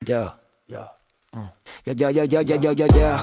Yeah. Yeah. Yeah, yeah, yeah, yeah, yeah, yeah, yeah.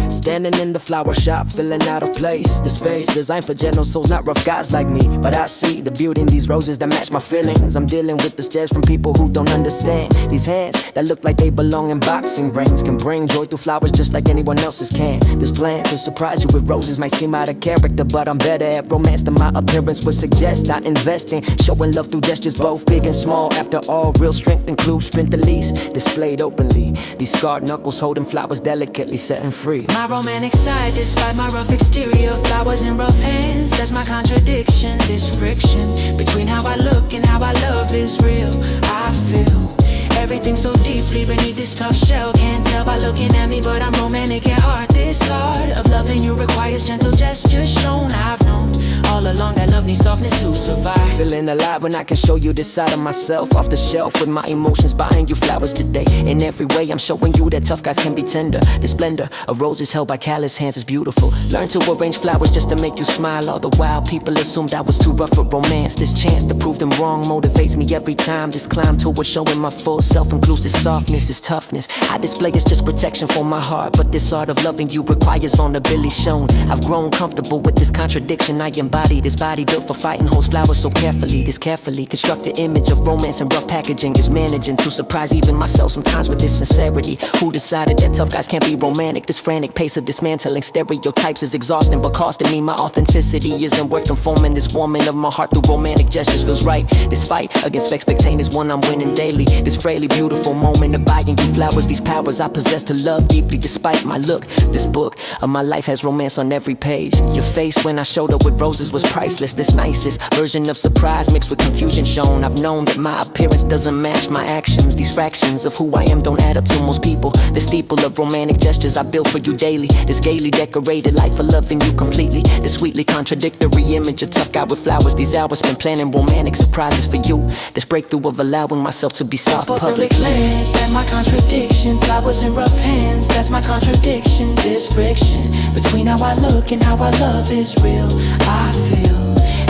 Standing in the flower shop, feeling out of place. The space designed for gentle souls, not rough guys like me. But I see the beauty in these roses that match my feelings. I'm dealing with the stares from people who don't understand. These hands that look like they belong in boxing rings can bring joy through flowers just like anyone else's can. This plan to surprise you with roses might seem out of character, but I'm better at romance than my appearance would suggest. I invest in showing love through gestures both big and small. After all, real strength includes strength at least, displayed openly. These scarred knuckles holding flowers delicately setting free. My romantic side, despite my rough exterior, flowers in rough hands, that's my contradiction. This friction between how I look and how I love is real. I feel everything so deeply beneath this tough shell. Can't tell by looking at me, but I'm romantic at heart. This art of loving you requires gentle gestures shown. I've known all along that love needs softness to survive. Feeling alive when I can show you this side of myself, off the shelf with my emotions, buying you flowers today. In every way I'm showing you that tough guys can be tender. The splendor of roses held by callous hands is beautiful. Learn to arrange flowers just to make you smile. All the while people assumed I was too rough for romance. This chance to prove them wrong motivates me every time. This climb toward showing my full self includes this softness, this toughness I display is just protection for my heart. But this art of loving you requires vulnerability shown. I've grown comfortable with this contradiction I embody. This body built for fighting holds flowers so carefully. This carefully constructed image of romance and rough packaging is managing to surprise even myself sometimes with this sincerity. Who decided that tough guys can't be romantic? This frantic pace of dismantling stereotypes is exhausting, but costing me my authenticity isn't worth conforming. This warming of my heart through romantic gestures feels right. This fight against expectation is one I'm winning daily. This frailly beautiful moment of buying you flowers, these powers I possess to love deeply despite my look. This book of my life has romance on every page. Your face when I showed up with roses was priceless. This nicest version of surprise mixed with confusion shown. I've known that my appearance doesn't match my actions. These fractions of who I am don't add up to most people. The steeple of romantic gestures I build for you daily. This gaily decorated life of loving you completely. This sweetly contradictory image of tough guy with flowers. These hours spent planning romantic surprises for you. This breakthrough of allowing myself to be soft public. That's my contradiction. Flowers in rough hands, that's my contradiction. This friction between how I look and how I love is real. I feel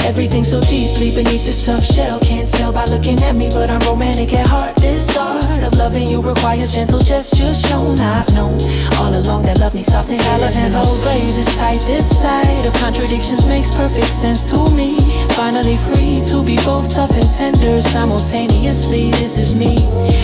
everything so deeply beneath this tough shell. Can't tell by looking at me, but I'm romantic at heart. This art of loving you requires gentle gestures shown. I've known all along that love needs softness. Callous hands hold blazes tight. This side of contradictions makes perfect sense to me. Finally free to be both tough and tender simultaneously. This is me,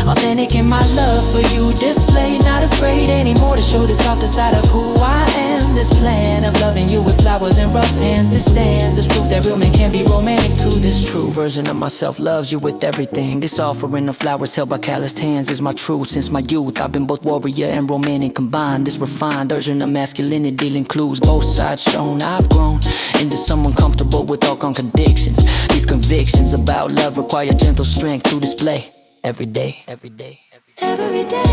authentic in my love for you displayed. Not afraid anymore to show the softer side of who I am. This plan of loving you with flowers and rough hands, this stands as proof that real men can be romantic too. This true version of myself loves you with everything. This offering of flowers held by calloused hands is my truth. Since my youth I've been both warrior and romantic combined. This refined version of masculinity includes both sides shown. I've grown into someone comfortable with all contradictions. These convictions about love require gentle strength to display every day, every day, every day.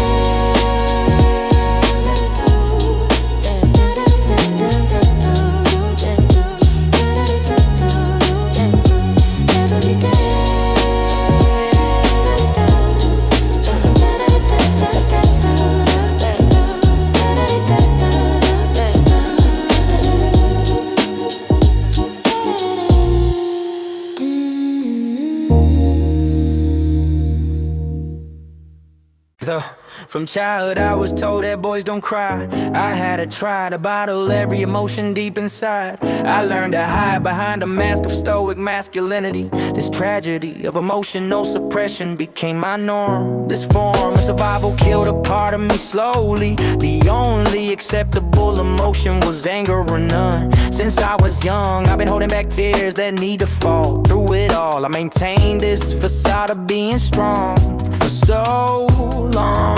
So, from childhood I was told that boys don't cry. I had to try to bottle every emotion deep inside. I learned to hide behind a mask of stoic masculinity. This tragedy of emotional suppression became my norm. This form of survival killed a part of me slowly. The only acceptable emotion was anger or none. Since I was young I've been holding back tears that need to fall. Through it all I maintained this facade of being strong for so long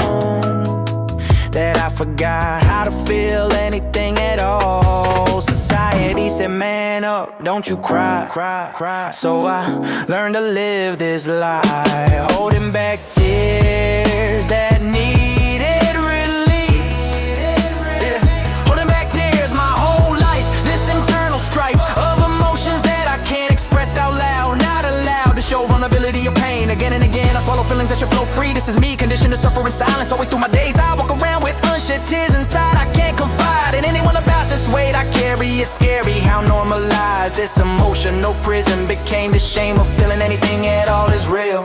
that I forgot how to feel anything at all. Society said man up, don't you cry, cry, cry. So I learned to live this lie, holding back tears that needed release. Yeah. Holding back tears my whole life. This internal strife of emotions that I can't express out loud. Not allowed to show vulnerability or pain. Again and again I swallow feelings that should flow free. This is me, conditioned to suffer in silence. Always through my days I walk around with unshed tears inside. I can't confide in anyone about this weight I carry. It's scary how normalized this emotional prison became. The shame of feeling anything at all is real.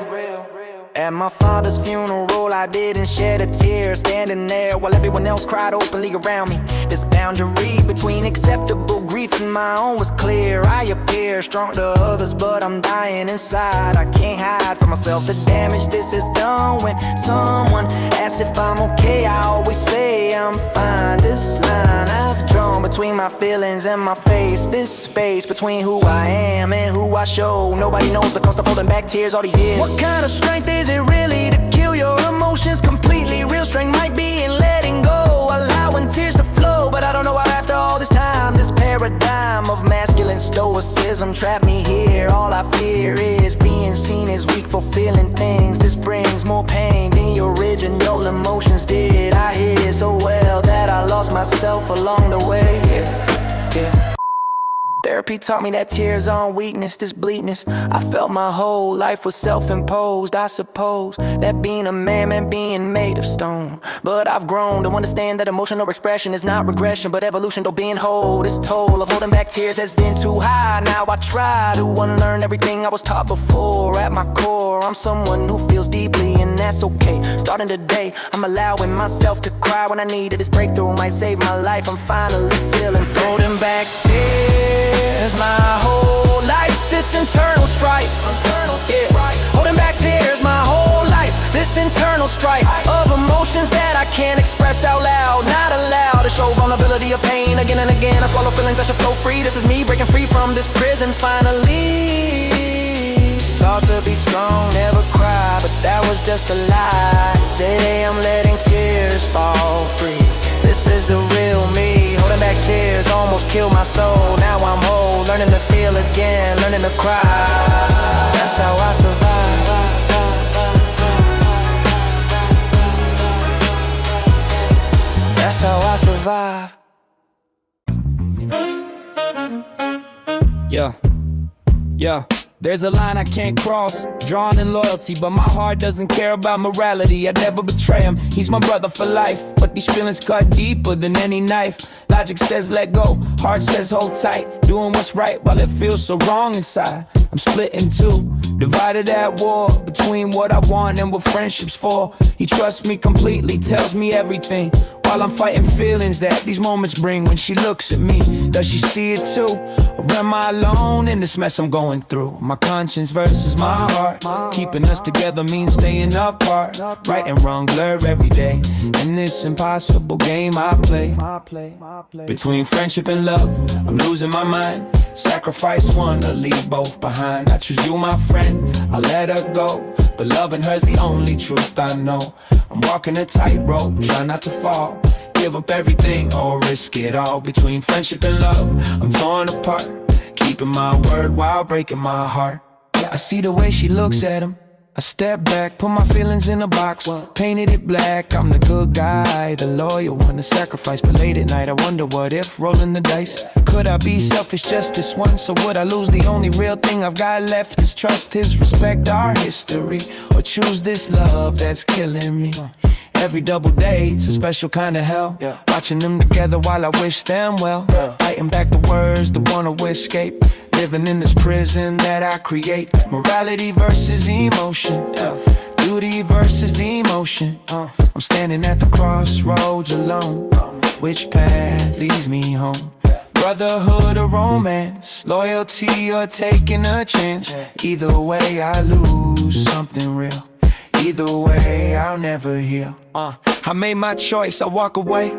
Am At my father's funeral, I didn't shed a tear, standing there while everyone else cried openly around me. This boundary between acceptable grief and my own was clear. I appear strong to others, but I'm dying inside. I can't hide from myself the damage this has done. When someone asks if I'm okay, I always say I'm fine. This line I've drawn between my feelings and my face, this space between who I am and who I show. Nobody knows the cost of holding back tears all these years. What kind of strength is it really to kill your emotions completely? Real strength might be in letting go, allowing tears to flow. But I don't know why after all this time, this paradigm of masculine stoicism trapped me here. All I fear is being seen as weak for feeling things. This brings more pain than your original emotions did. I hid it so well that I lost myself along the way. Yeah. Therapy taught me that tears aren't weakness, this bleakness I felt my whole life was self-imposed. I suppose that being a man meant being made of stone. But I've grown to understand that emotional expression is not regression, but evolution. Though being whole, this toll of holding back tears has been too high. Now I try to unlearn everything I was taught before. At my core, I'm someone who feels deeply, and that's okay. Starting today, I'm allowing myself to cry when I need it. This breakthrough might save my life. I'm finally feeling holding back tears my whole life, this internal strife. Yeah. Holding back tears my whole life, this internal strife of emotions that I can't express out loud. Not allowed to show vulnerability or pain again and again. I swallow feelings that should flow free. This is me breaking free from this prison finally. Taught to be strong, never cry, but that was just a lie. Today I'm letting tears fall free. This is the real me. Holding back tears almost killed my soul. Now I'm whole, learning to feel again, learning to cry. That's how I survive. That's how I survive. Yeah. There's a line I can't cross, drawn in loyalty, but my heart doesn't care about morality. I'd never betray him, he's my brother for life. But these feelings cut deeper than any knife. Logic says let go, heart says hold tight. Doing what's right while it feels so wrong inside. I'm split in two, divided at war between what I want and what friendship's for. He trusts me completely, tells me everything, while I'm fighting feelings that these moments bring. When she looks at me, does she see it too? Or am I alone in this mess I'm going through? My conscience versus my heart, keeping us together means staying apart. Right and wrong blur every day, in this impossible game I play. Between friendship and love, I'm losing my mind. Sacrifice one or leave both behind. I choose you, my friend, I let her go, but loving her's the only truth I know. I'm walking a tightrope, try not to fall, give up everything or risk it all. Between friendship and love, I'm torn apart, keeping my word while breaking my heart. I see the way she looks at him, I step back, put my feelings in a box, painted it black. I'm the good guy, the loyal one, the sacrifice. But late at night I wonder, what if rolling the dice? Could I be selfish just this once, or would I lose the only real thing I've got left? His trust, his respect, our history, or choose this love that's killing me? Every double date's a special kind of hell. Watching them together while I wish them well. Fighting back the words that wanna escape, living in this prison that I create. Morality versus emotion, duty versus the emotion. I'm standing at the crossroads alone. Which path leads me home? Brotherhood or romance, loyalty or taking a chance. Either way I lose something real, either way I'll never heal. I made my choice, I walk away.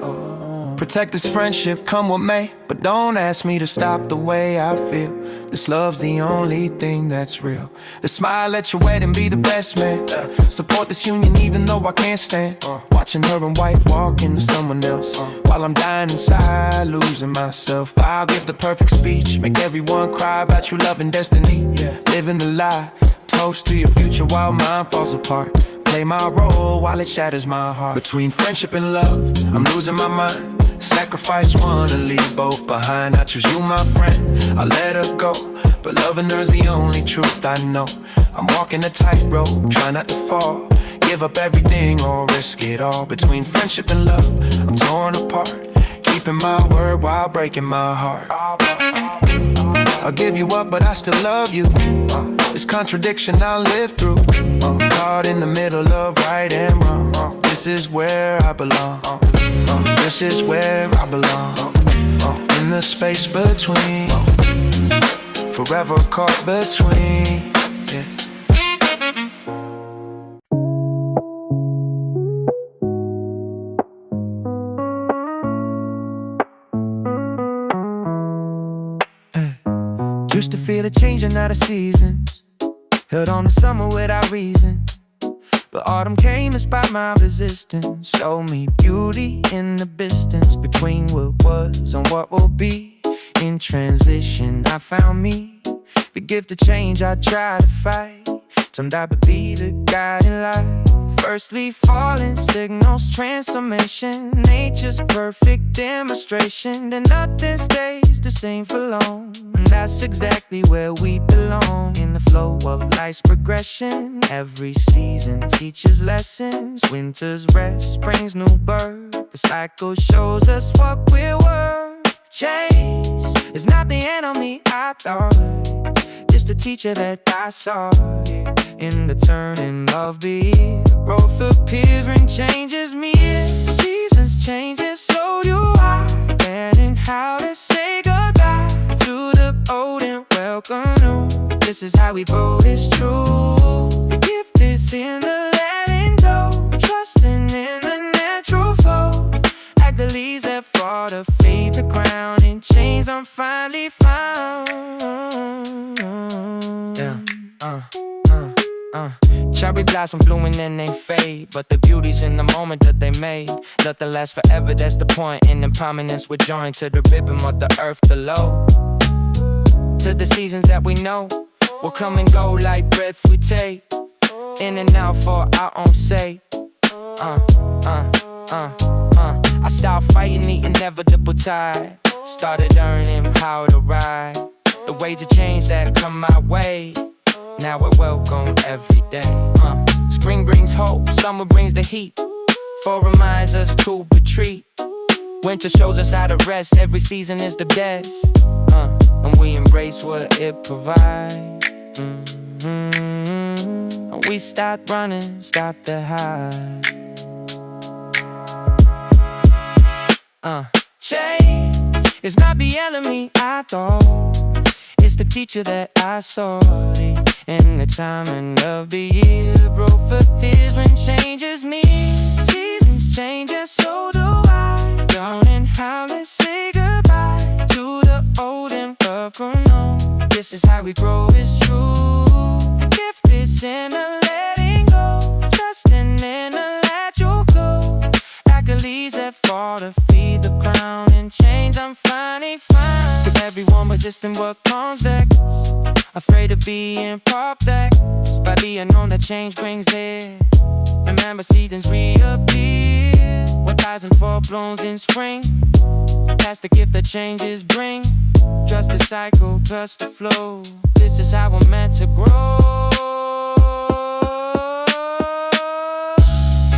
Protect this friendship, come what may, but don't ask me to stop the way I feel. This love's the only thing that's real. The smile at your wedding, be the best man. Support this union even though I can't stand watching her in white walk into someone else, while I'm dying inside, losing myself. I'll give the perfect speech, make everyone cry about true love and destiny. Living the lie, toast to your future while mine falls apart. Play my role while it shatters my heart. Between friendship and love, I'm losing my mind. Sacrifice one and leave both behind. I choose you, my friend, I let her go, but loving her's the only truth I know. I'm walking a tightrope, try not to fall, give up everything or risk it all. Between friendship and love, I'm torn apart, keeping my word while breaking my heart. I'll give you up, but I still love you. This contradiction I live through, caught in the middle of right and wrong. This is where I belong. This is where I belong. In the space between, forever caught between. Yeah. Used to feel a changing out of seasons, held on to summer without reason, but autumn came despite my resistance. Showed me beauty in the distance between what was and what will be. In transition I found me, the gift of change I try to fight. Turned out to be the guiding light. First leaf falling signals transformation, nature's perfect demonstration that nothing stays the same for long. And that's exactly where we belong, in the flow of life's progression. Every season teaches lessons, winter's rest, spring's new birth. The cycle shows us what we're worth. Change is not the enemy I thought, just a teacher that I saw. In the turning of the year, growth appears when changes me. Seasons changes, so do I. Learning how to say goodbye to the old and welcome new. This is how we grow, it's true. The gift is in the letting go, trusting in the natural flow. Like the leaves that fall to fade the ground, and chains I'm finally found. Yeah, cherry blossom bloom and then they fade, but the beauty's in the moment that they made. Nothing lasts forever, that's the point. In impermanence we're joined to the rhythm of the earth below. To the seasons that we know will come and go like breath we take, in and out for our own sake. I stopped fighting the inevitable tide, started learning how to ride the waves of change that come my way. Now we're welcome every day. Spring brings hope, summer brings the heat, fall reminds us to retreat. Winter shows us how to rest, every season is the best, and we embrace what it provides. And we stop running, stop the hide. Change is not the enemy I thought, it's the teacher that I saw. In the timing of the year, growth appears when changes me. Seasons changes, so do I. Learning how to say goodbye to the old and welcome new. This is how we grow, it's true. The gift is in the letting go, trusting in the natural glow. Like the leaves that fall to feed the ground, and change I'm finally found. To everyone resisting what comes next, afraid of being popped next by the unknown that change brings it. Remember seasons reappear, 1004 blooms in spring. That's the gift that changes bring. Trust the cycle, trust the flow. This is how we're meant to grow.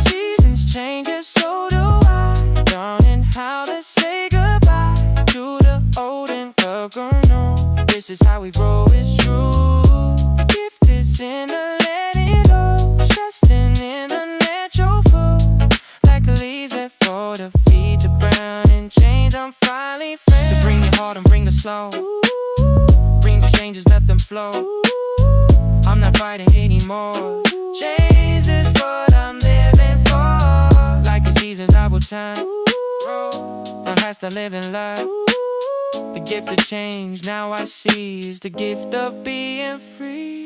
Seasons changes, so do I. Learning how to say goodbye to the old and welcome new. This is how we grow, it's true. The gift is in the letting go, trusting in the natural flow. Like the leaves that fall to feed the ground, and change I'm finally found. So bring your heart and bring the slow, bring the changes, let them flow. I'm not fighting anymore, change is what I'm living for. Like the seasons I will turn, don't have to live in love. The gift of change, now I see, is the gift of being free.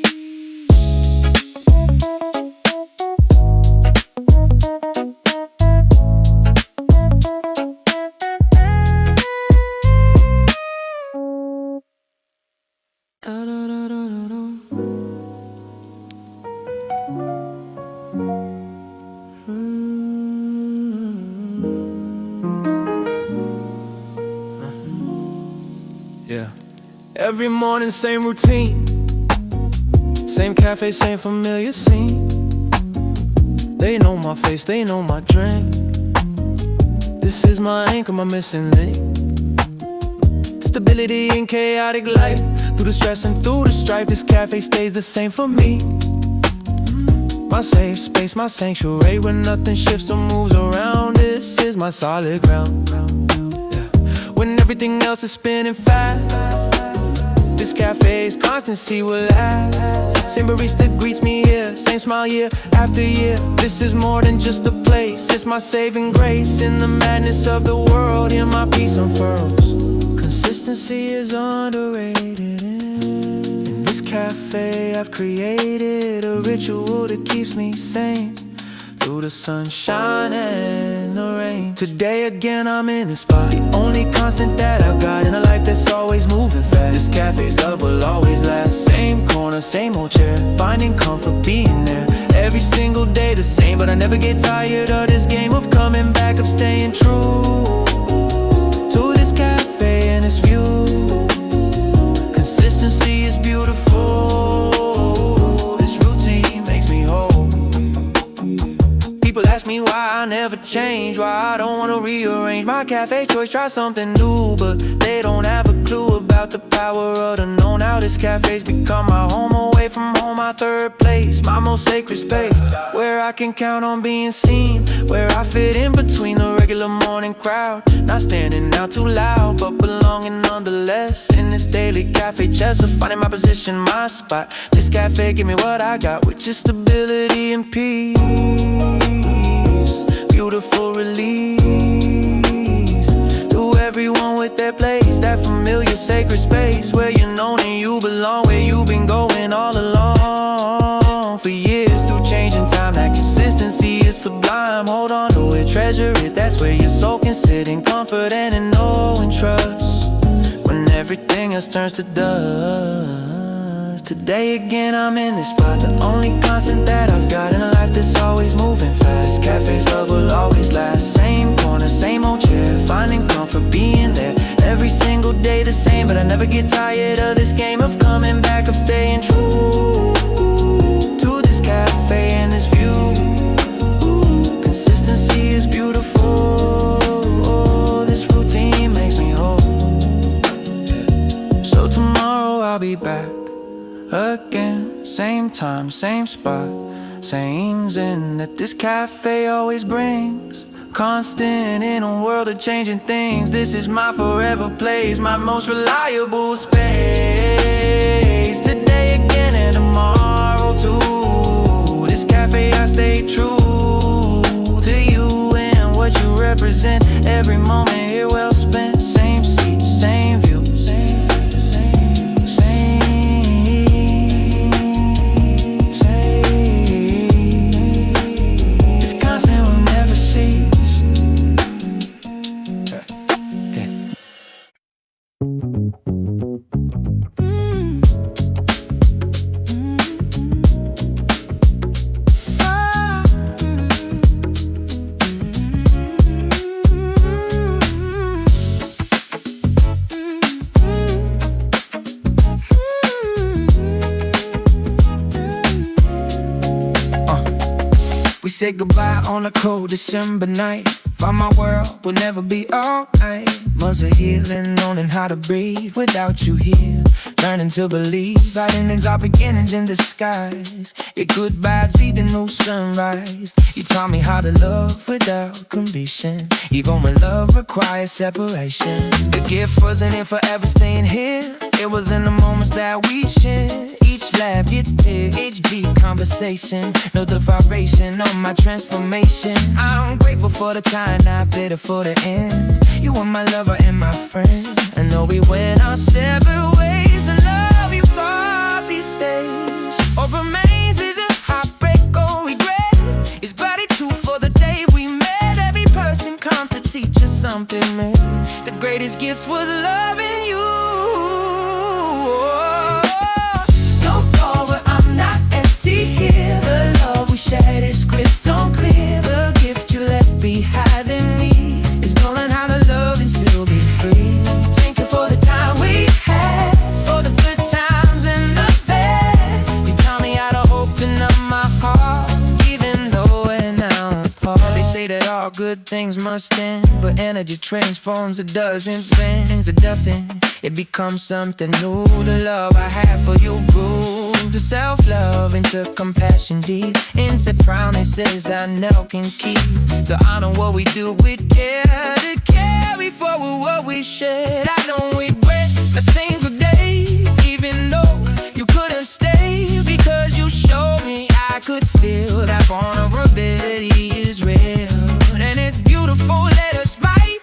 Every morning, same routine, same cafe, same familiar scene. They know my face, they know my drink. This is my anchor, my missing link. Stability in chaotic life, Through the stress and through the strife, this cafe stays the same for me. My safe space, my sanctuary, where nothing shifts or moves around. This is my solid ground. When everything else is spinning fast, this cafe's constancy will last. Same barista greets me here, same smile year after year. This is more than just a place, it's my saving grace. In the madness of the world, here my peace unfurls. Consistency is underrated. In this cafe I've created a ritual that keeps me sane through the sunshine and the rain. Today again I'm in this spot, the only constant that I've got in a life that's always moving fast. This cafe's love will always last. Same corner, same old chair, finding comfort being there. Every single day the same, but I never get tired of this game of coming back, of staying true to this cafe and its view. Consistency is beautiful. This routine makes me whole. People ask me why I never change, why I don't wanna rearrange my cafe choice, try something new, but they don't have a clue about the power of the known. How this cafe's become my home, away from home, my third place, my most sacred space, where I can count on being seen, where I fit in between the regular morning crowd, not standing out too loud, but belonging nonetheless. In this daily cafe chess of finding my position, my spot, this cafe give me what I got, which is stability and peace. Beautiful release to everyone with their place, that familiar sacred space where you're known and you belong, where you've been going all along for years through changing time. That consistency is sublime. Hold on to it, treasure it. That's where your soul can sit in comfort and in know and trust when everything else turns to dust. Today again I'm in this spot, the only constant that I've got in a life that's always moving fast. This cafe's love will always last. Same corner, same old chair, finding comfort being there. Every single day the same, but I never get tired of this game of coming back, of staying true to this cafe and this view. Consistency is beautiful. This routine makes me whole. So tomorrow I'll be back again, same time, same spot, same zen that this cafe always brings. Constant in a world of changing things. This is my forever place, my most reliable space. Today again and tomorrow too. This cafe I stay true to you and what you represent. Every moment here well spent. Same seat, same view. Say goodbye on a cold December night. Find my world will never be alright. Months of healing, learning how to breathe without you here. Learning to believe our endings are beginnings in disguise. Your goodbyes lead to new sunrise. You taught me how to love without condition, even when love requires separation. The gift wasn't in forever staying here. It was in the moments that we shared. Each laugh, each tear, each deep conversation. Know the vibration of my transformation. I'm grateful for the time, not bitter for the end. You were my lover and my friend. I know we went our separate ways. The love you taught these days, or remains is a heartbreak or regret. It's gratitude for the day we met. Every person comes to teach us something, man. The greatest gift was loving you. Here, the love we shared is crystal clear. The gift you left behind in me is knowing how to love and still be free. Thank you for the time we had, for the good times and the bad. You taught me how to open up my heart, even though we're now apart. They say that all good things must end, but energy transforms a dozen things. A dozen, it becomes something new. The love I have for you grew to self-love, into compassion deep, into promises I know can keep. To honor what we do with care, to carry forward what we shared. I don't regret a single day, even though you couldn't stay, because you showed me I could feel that vulnerability is real. And it's beautiful, let us fight,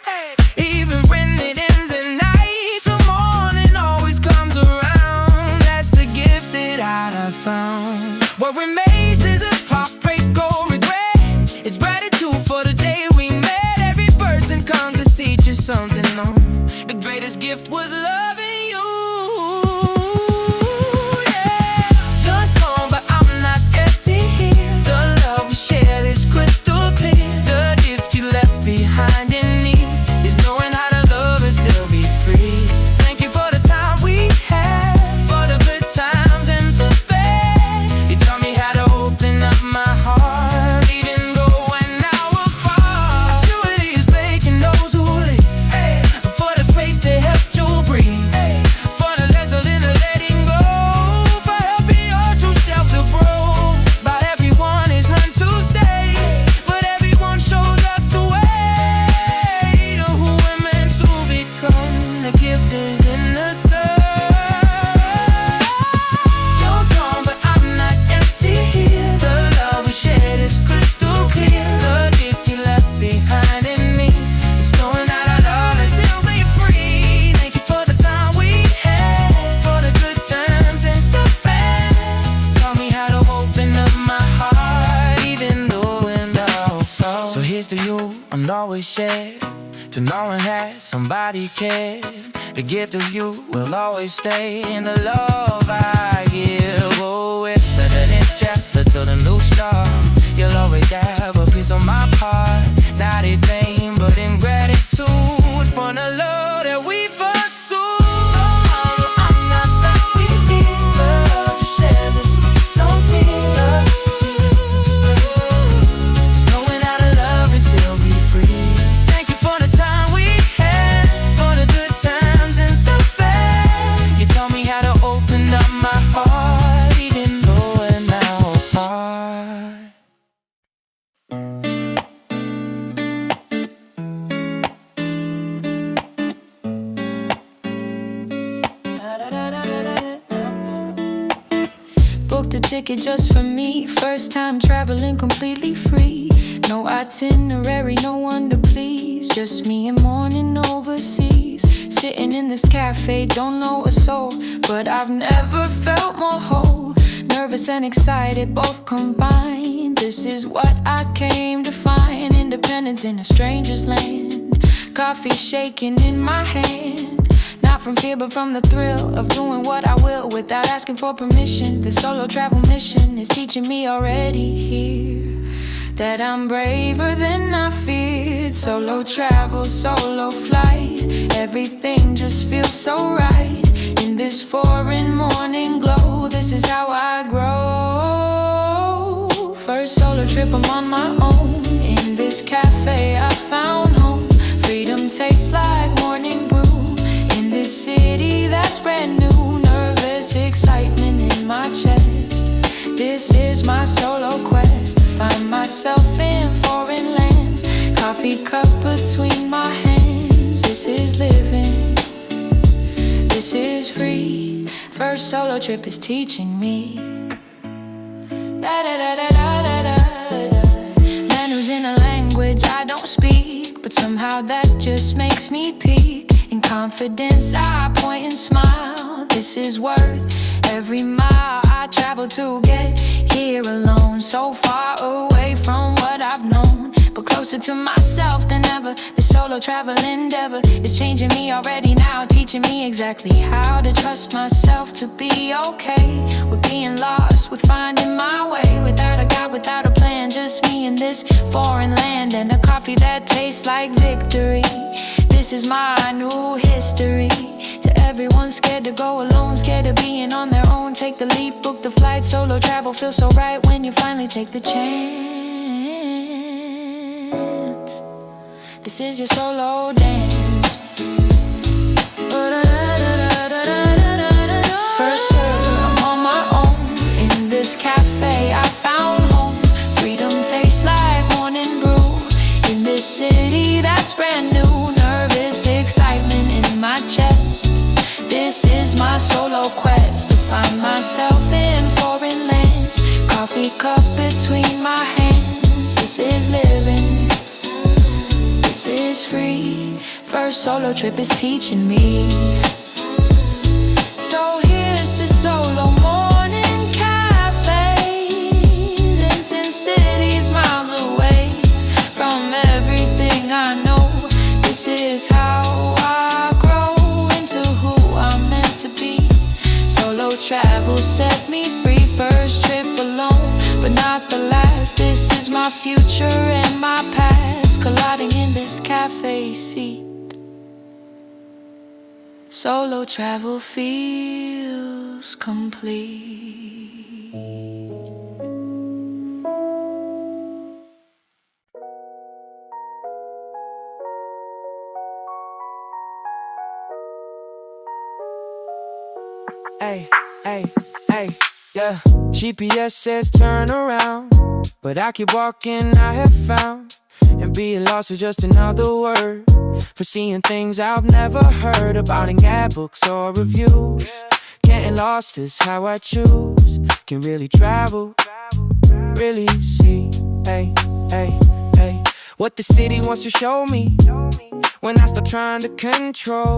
even when it ends at night. The morning always comes around, that's the gift that I found. What remains is a heartbreak or regret. It's gratitude for the day we met. Every person comes to teach you something new. The greatest gift was loving you. Behind in me is knowing how to love and still be free. Thank you for the time we had, for the good times and the bad. You taught me how to open up my heart, even though when I was far. Maturity is making those who live, for the space to help you breathe, for the lessons in the letting go, for helping your true self to grow. But everyone is none to stay, but everyone shows us the way. The gift is in the sun. You're gone, but I'm not empty here. The love we shared is crystal clear. The gift you left behind in me is knowing how to love and still be free. Thank you for the time we had, for the good times and the bad. Taught me how to open up my heart, even though and all. So here's to you, I'm always shared, to knowing that somebody cared. The gift of you will always stay in the love I give. Oh, if the next chapter to the new start, you'll always have a piece of my heart. Not in vain, but in gratitude for the love that we pursue. I'm not that we need love to share this. Don't feel love. Just knowing how to love and still be free. Thank you for the time we had, for the good times and the bad. You taught me how to open up my heart, even though we're now apart. Booked a ticket just for me, first time traveling completely free. No itinerary, no one to please, just me and morning overseas. Sitting in this cafe, don't know a soul, but I've never felt more whole. Nervous and excited, both combined. This is what I came to find. Independence in a stranger's land. Coffee shaking in my hand. Not from fear, but from the thrill of doing what I will without asking for permission. The solo travel mission is teaching me already here that I'm braver than I feared. Solo travel, solo flight, everything just feels so right. In this foreign morning glow, this is how I grow. First solo trip, I'm on my own. In this cafe, I found home. Freedom tastes like morning brew. In this city that's brand new, nervous excitement in my chest. This is my solo quest, to find myself in foreign lands. Coffee cup between my hands. This is living, this is free. First solo trip is teaching me. Manners in a language I don't speak, but somehow that just makes me peak. In confidence I point and smile. This is worth every mile I travel to get here alone. So far away from what I've known, but closer to myself than ever. The solo travel endeavor is changing me already now, teaching me exactly how to trust myself, to be okay with being lost, with finding my way. Without a guide, without a plan, just me in this foreign land. And a coffee that tastes like victory. This is my new history. To everyone scared to go alone, scared of being on their own, take the leap, book the flight. Solo travel feels so right when you finally take the chance. This is your solo dance. First serve, I'm on my own. In this cafe I found home. Freedom tastes like morning brew. In this city that's brand new. Nervous excitement in my chest. This is my solo quest to find myself in foreign lands. Coffee cup between my hands. This is living. This is free. First solo trip is teaching me. So here's to solo morning cafes in Sin Cities, miles away from everything I know. This is how I grow into who I'm meant to be. Solo travel set me free. First trip alone, but not the last. This is my future and my past colliding in this cafe seat. Solo travel feels complete. Hey, hey, hey, yeah. GPS says turn around, but I keep walking, I have found. And being lost is just another word for seeing things I've never heard about in guidebooks or reviews. Getting lost is how I choose. Can really travel, really see. Hey, hey, hey, what the city wants to show me when I stop trying to control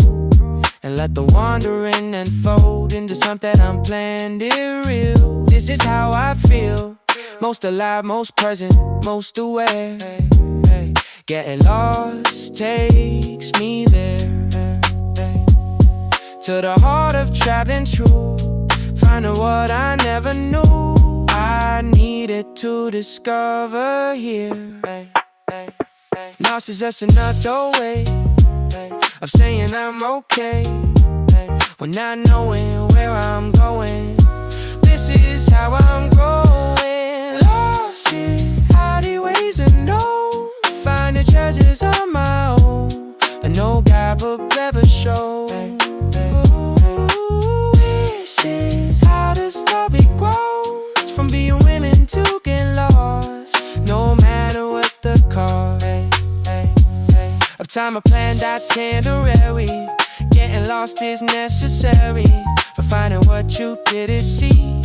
and let the wandering unfold into something I'm planned and real. This is how I feel, most alive, most present, most aware. Getting lost takes me there, to the heart of traveling true, finding what I never knew I needed to discover here. Lost is just another way of saying I'm okay when not knowing where I'm going. This is how I'm growing. Lost in alleyways unknown, finding treasures on my own that no guidebook ever showed. This is how the story grows, from being willing to get lost, no matter what the cost. Of time I planned itinerary, getting lost is necessary for finding what you didn't see.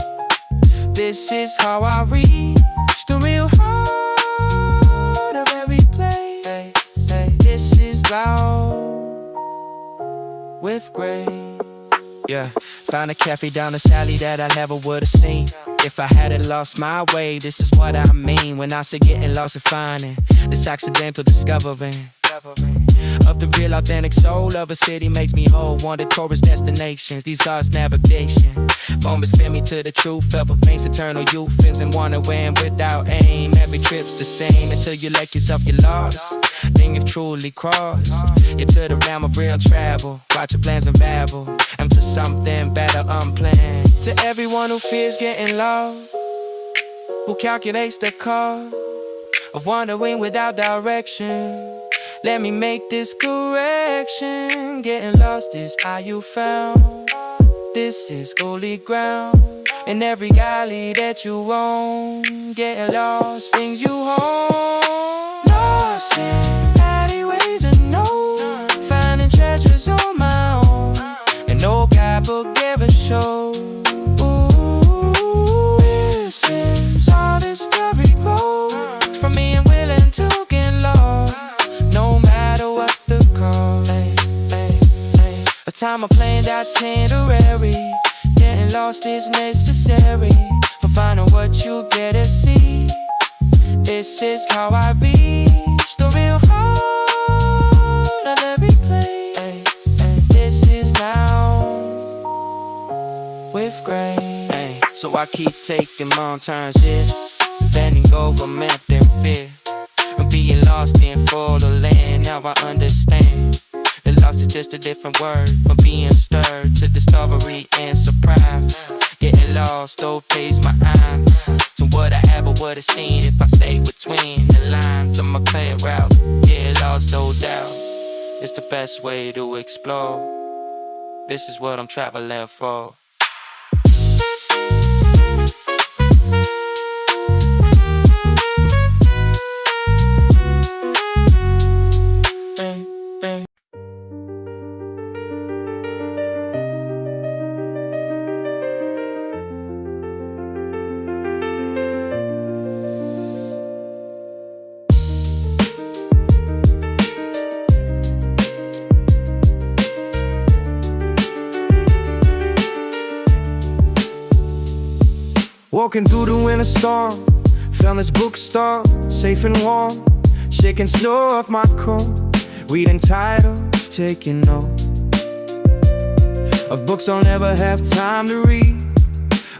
This is how I reach the real heart of every place. This is loud with grace. Yeah, found a cafe down the alley that I never would've seen if I hadn't lost my way. This is what I mean when I say getting lost and finding this accidental discovering of the real authentic soul of a city makes me whole. Wanted tourist destinations, these are navigation moments fit me to the truth. Felt remains eternal youth, feels and wonder when without aim. Every trip's the same until you let yourself get lost. Then you've truly crossed into the realm of real travel. Watch your plans unravel into something better unplanned. To everyone who fears getting lost, who calculates the cost of wandering without direction, let me make this correction. Getting lost is how you found. This is holy ground. In every alley that you own, getting lost brings you home. Lost in alleyways unknown, finding treasures on my own, and no guidebook ever showed. Ooh, this is all this story grows, from being willing to get lost, no matter what the cost. A time I planned itinerary, getting lost is necessary for finding what you better see. This is how I reach the real heart of every place. This is now with grace. So I keep taking long turns here, bending over meth and fear, and being lost in for the land. Now I understand that lost is just a different word from being stirred to discovery and surprise. Getting lost opens my eyes to what I ever would've seen if I stayed between the lines of my clear route. Get lost thoughts, no doubt. It's the best way to explore. This is what I'm traveling for. Walking through the winter storm, found this bookstore, safe and warm, shaking snow off my comb, reading titles, taking note of books I'll never have time to read,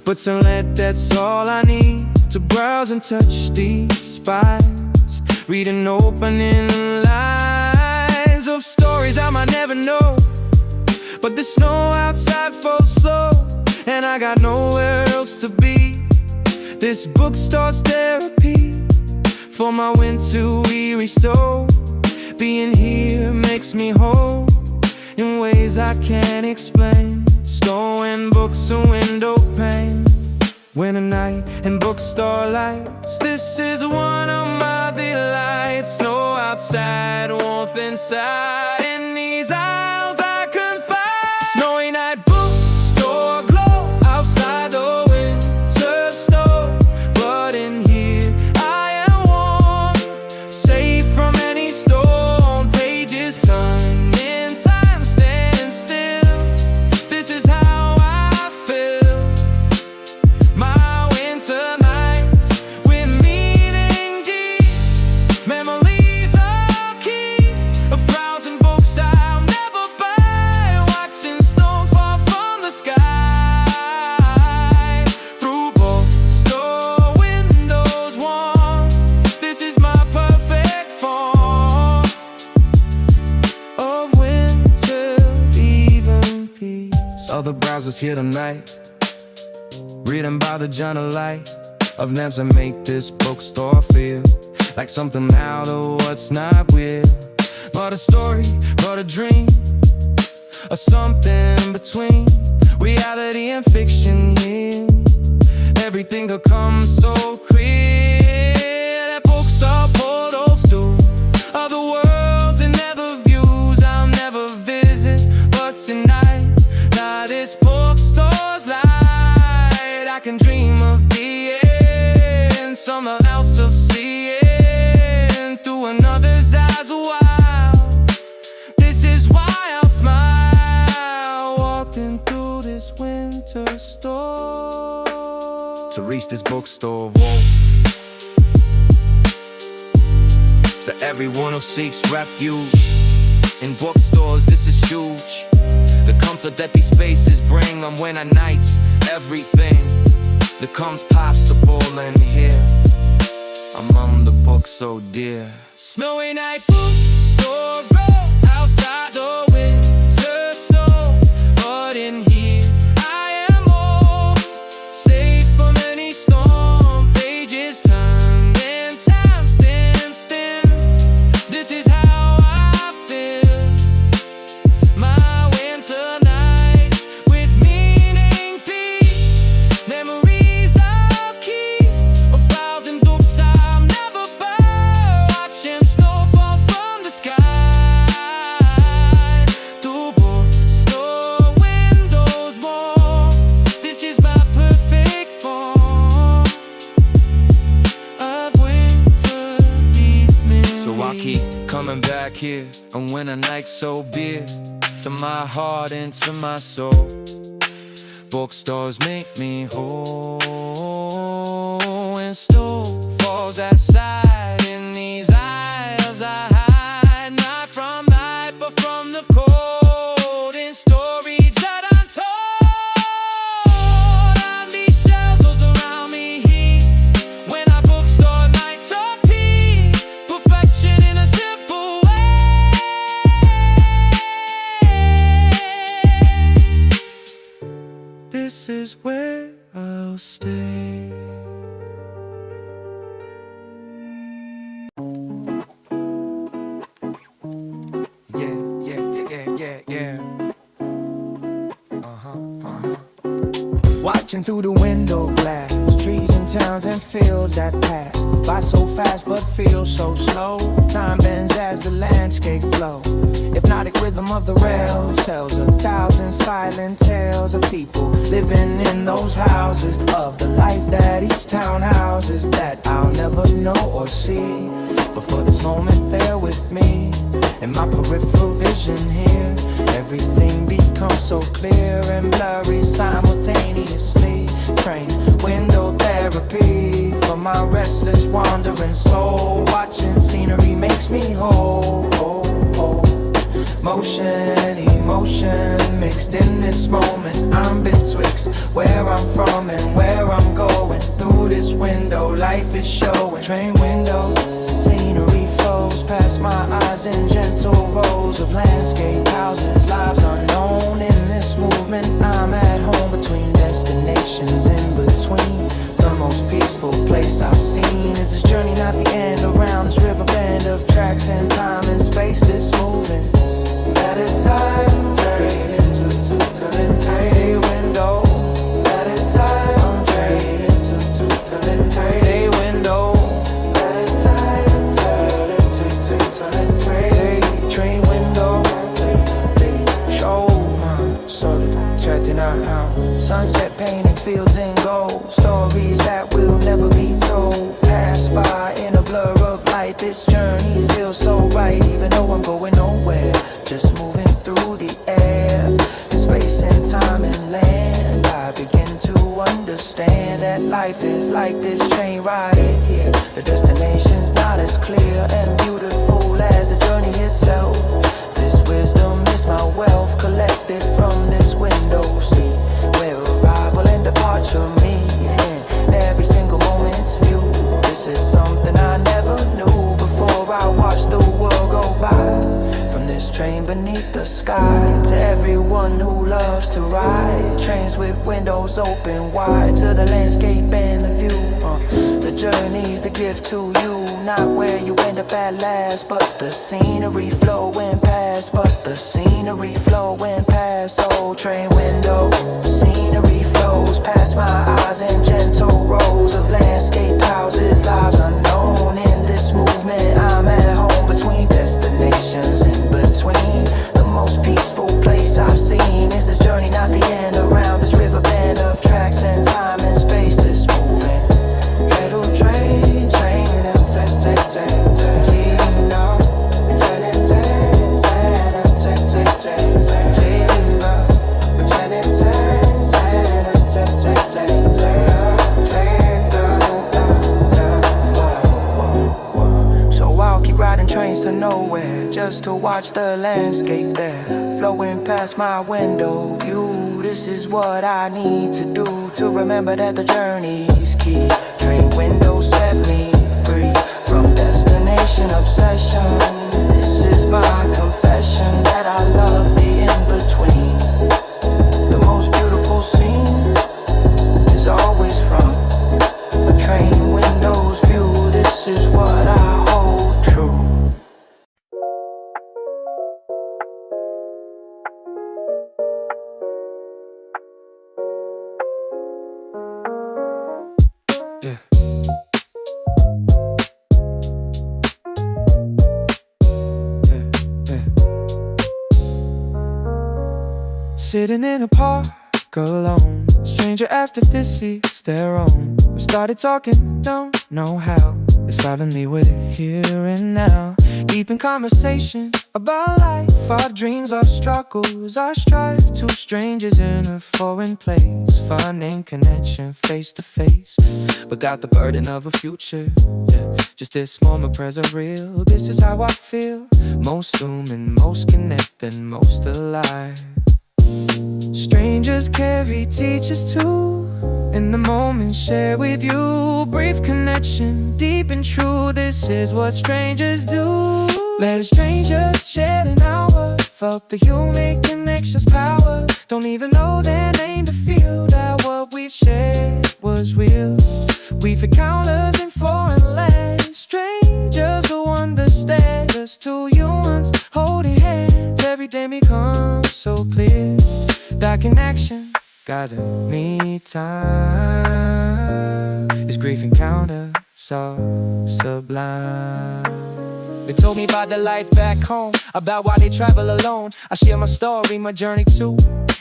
but to let, that's all I need, to browse and touch these spines, reading opening lines of stories I might never know, but the snow outside falls slow, and I got nowhere else to be. This bookstore's therapy for my winter weary soul. Being here makes me whole in ways I can't explain. Snow and books, a window pane, winter night and bookstore lights. This is one of my delights. Snow outside, warmth inside. In these aisles I confide. Snowy night bookstore glow outside the winter snow. But in here I am warm, safe from any storm. Pages turn in time, stand still. This is how I feel. My winter nights with meaning deep. Memories I'll keep of browsing books I'll never buy. Watching snow fall from the sky. Through bookstore windows warm. This is my perfect form of winter even peace. Other browsers here tonight, reading by the journal light of lamps that make this bookstore feel like something out of what's not real, but a story, but a dream, or something between reality and fiction. Yeah, everything could come so clear. That books are portals to other worlds and other views I'll never visit. But tonight, now this bookstore's light, I can dream of being someone else, of seeing through another's eyes a while. This is why I'll smile walking through this winter store to reach this bookstore vault. To everyone who seeks refuge in bookstores, this is huge. The comfort that these spaces bring on winter nights, everything that comes possible in here. Among the books so dear. Snowy night bookstore, row outside the winter snow. But in here I am more safe from any storm. Pages turn and time stands still. This is how I feel. My winter nights with meaning peace. Memories I'll keep of browsing books I'll never buy. Watching snow fall from the sky. Through bookstore windows warm. This is my perfect form of winter evening. So I'll keep coming back here on winter nights so dear to my heart and to my soul. Bookstores make me whole when snow falls outside. In these aisles I hide, not from light but from the cold. In stories that I'm told on these shelves around me here. When our bookstore nights are peak, perfection in a simple way. This is where I'll stay. watching through the window glass. Trees and towns and fields that pass by so fast but feel so slow. Time bends as the landscape flow. Hypnotic rhythm of the rails tells 1,000 silent tales of people living in those houses, of the life that each town houses that I'll never know or see. But for this moment they're with me, in my peripheral vision here. Everything becomes so clear and blurry simultaneously. Train window therapy for my restless wandering soul. Watching scenery makes me whole. Motion, emotion mixed in this moment. I'm betwixt where I'm from and where I'm going. Through this window, life is showing. Train window, scenery flows past my eyes in gentle rows of landscape houses, lives unknown. In this movement, I'm at home between destinations, in between. The most peaceful place I've seen is this journey, not the end. Around this river bend of tracks and time and space, this moving. Let it time turn into a window. Let it time turn into a window. Let it time turn into a train window. Show my soul, chatting out. Sunset painting fields in gold. Stories that will never be told. Pass by in a blur of light. This journey feels so right, even though I'm going nowhere. Just moving through the air, in space and time and land. I begin to understand that life is like this train riding here. The destination's not as clear and beautiful as the journey itself. This wisdom is my wealth, collected from this window seat, where arrival and departure meet in every single moment's view. This is something I never knew before I watched the world go by. This train beneath the sky, to everyone who loves to ride. Trains with windows open wide, to the landscape and the view. The journey's the gift to you, not where you end up at last, but the scenery flowing past. But the scenery flowing past. Oh, train window, scenery flows past my eyes in gentle rows of landscape houses, lives unknown. In this movement, I'm at home between destinations. Between the most peaceful place I've seen is this journey, not the end. Around this river bend of tracks and time and space, this moving cradle train, train, so I'll keep riding trains to nowhere, just to watch the landscape there, flowing past my window view. This is what I need to do to remember that the journey's key. Train windows set me free from destination obsession. This is my confession that I love the in-between. The most beautiful scene is always from a train window's view. This is what I hold true. Sitting in a park alone, stranger after this seats their own. We started talking, don't know how, but suddenly we're here and now, deep in conversation about life, our dreams, our struggles, our strife. Two strangers in a foreign place, finding connection face to face, but got the burden of a future. Just this moment present real. This is how I feel, most human, most connected, most alive. Strangers carry teachers too, in the moment share with you. Brief connection, deep and true. This is what strangers do. Let a stranger share an hour, felt the human connection's power. Don't even know their name to feel that what we shared was real. We've had countless in foreign lands, strangers who understand us. Two humans holding hands, every day becomes so clear that connection doesn't need time. His grief encounters so sublime. They told me about their life back home, about why they travel alone. I share my story, my journey too.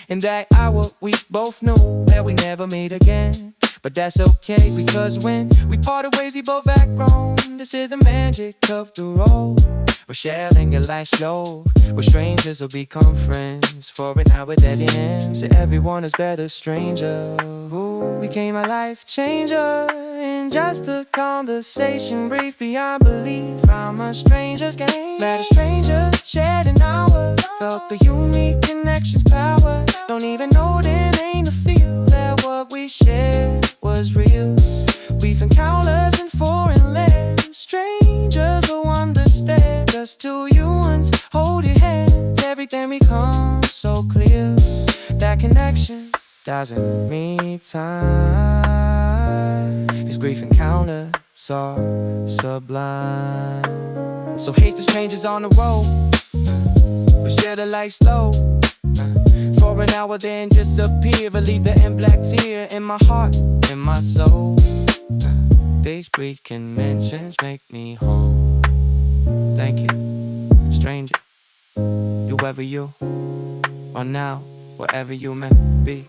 In that hour we both knew that we never meet again. But that's okay, because when we parted ways we both act grown. This is the magic of the road. We're sharing a life slow, where strangers will become friends for an hour that ends. So everyone is better stranger. Who became a life changer in just a conversation brief beyond belief. How much strangers gain, met a stranger, shared an hour, felt the unique connection's power. Don't even know their name to feel that what we shared was real. We've encountered in foreign lands, strangers will understand. Just two humans hold your hands, everything becomes so clear. That connection doesn't need time. His grief encounters are sublime. So haste the strangers on the road, but share the life slow. For an hour then disappear, but leave the in black tear in my heart, in my soul. These brief conventions make me whole. Thank you, stranger, whoever you are now, wherever you may be.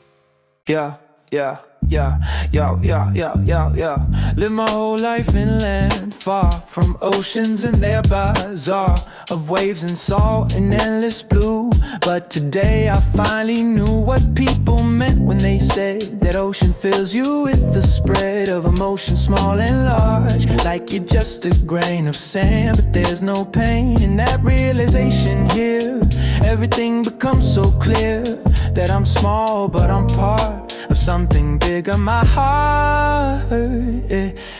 Yeah, yeah, yeah, yeah, yeah, yeah, yeah, yeah. Live my whole life inland, far from oceans and their bazaar of waves and salt and endless blue. But today I finally knew what people meant when they said that ocean fills you with the spread of emotion, small and large, like you're just a grain of sand. But there's no pain in that realization here. Everything becomes so clear that I'm small but I'm part of something bigger. My heart,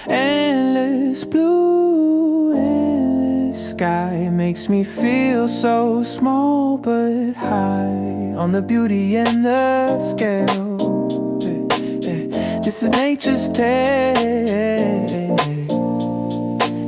endless blue, endless sky makes me feel so small but high on the beauty and the scale. This is nature's tale.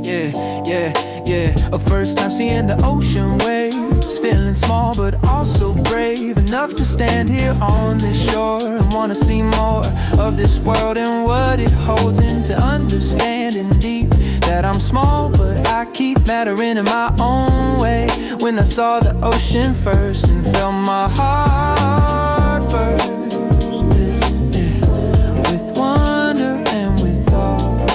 Yeah, yeah, yeah. A first time seeing the ocean waves, feeling small but also brave enough to stand here on this shore and wanna see more of this world and what it holds, and to understanding deep that I'm small but I keep mattering in my own way. When I saw the ocean first and felt my heart burst, with wonder and with awe.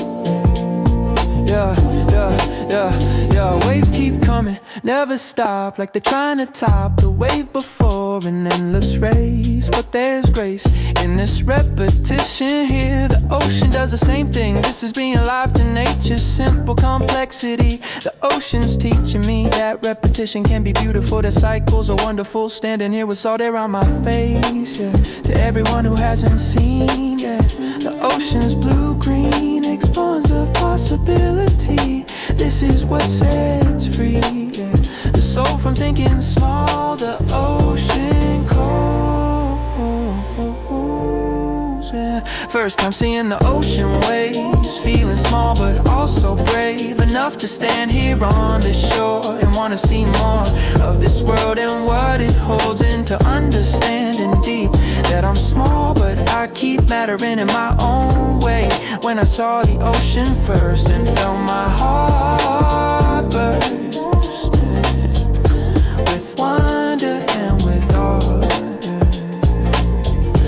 Yeah, yeah, yeah, yeah. Waves keep coming, never stop, like they're trying to top the wave before an endless race. But there's grace in this repetition here. The ocean does the same thing. This is being alive to nature's simple complexity. The ocean's teaching me that repetition can be beautiful. The cycles are wonderful. Standing here with salt air on my face, yeah. To everyone who hasn't seen, yeah, the ocean's blue-green expanse of possibility. This is what sets free, yeah, the soul from thinking small. The ocean calls, yeah. First time seeing the ocean waves, feeling small but also brave enough to stand here on this shore and wanna see more of this world and what it holds, and to understanding deep that I'm small but I keep mattering in my own way. When I saw the ocean first and felt my heart burst, with wonder and with awe.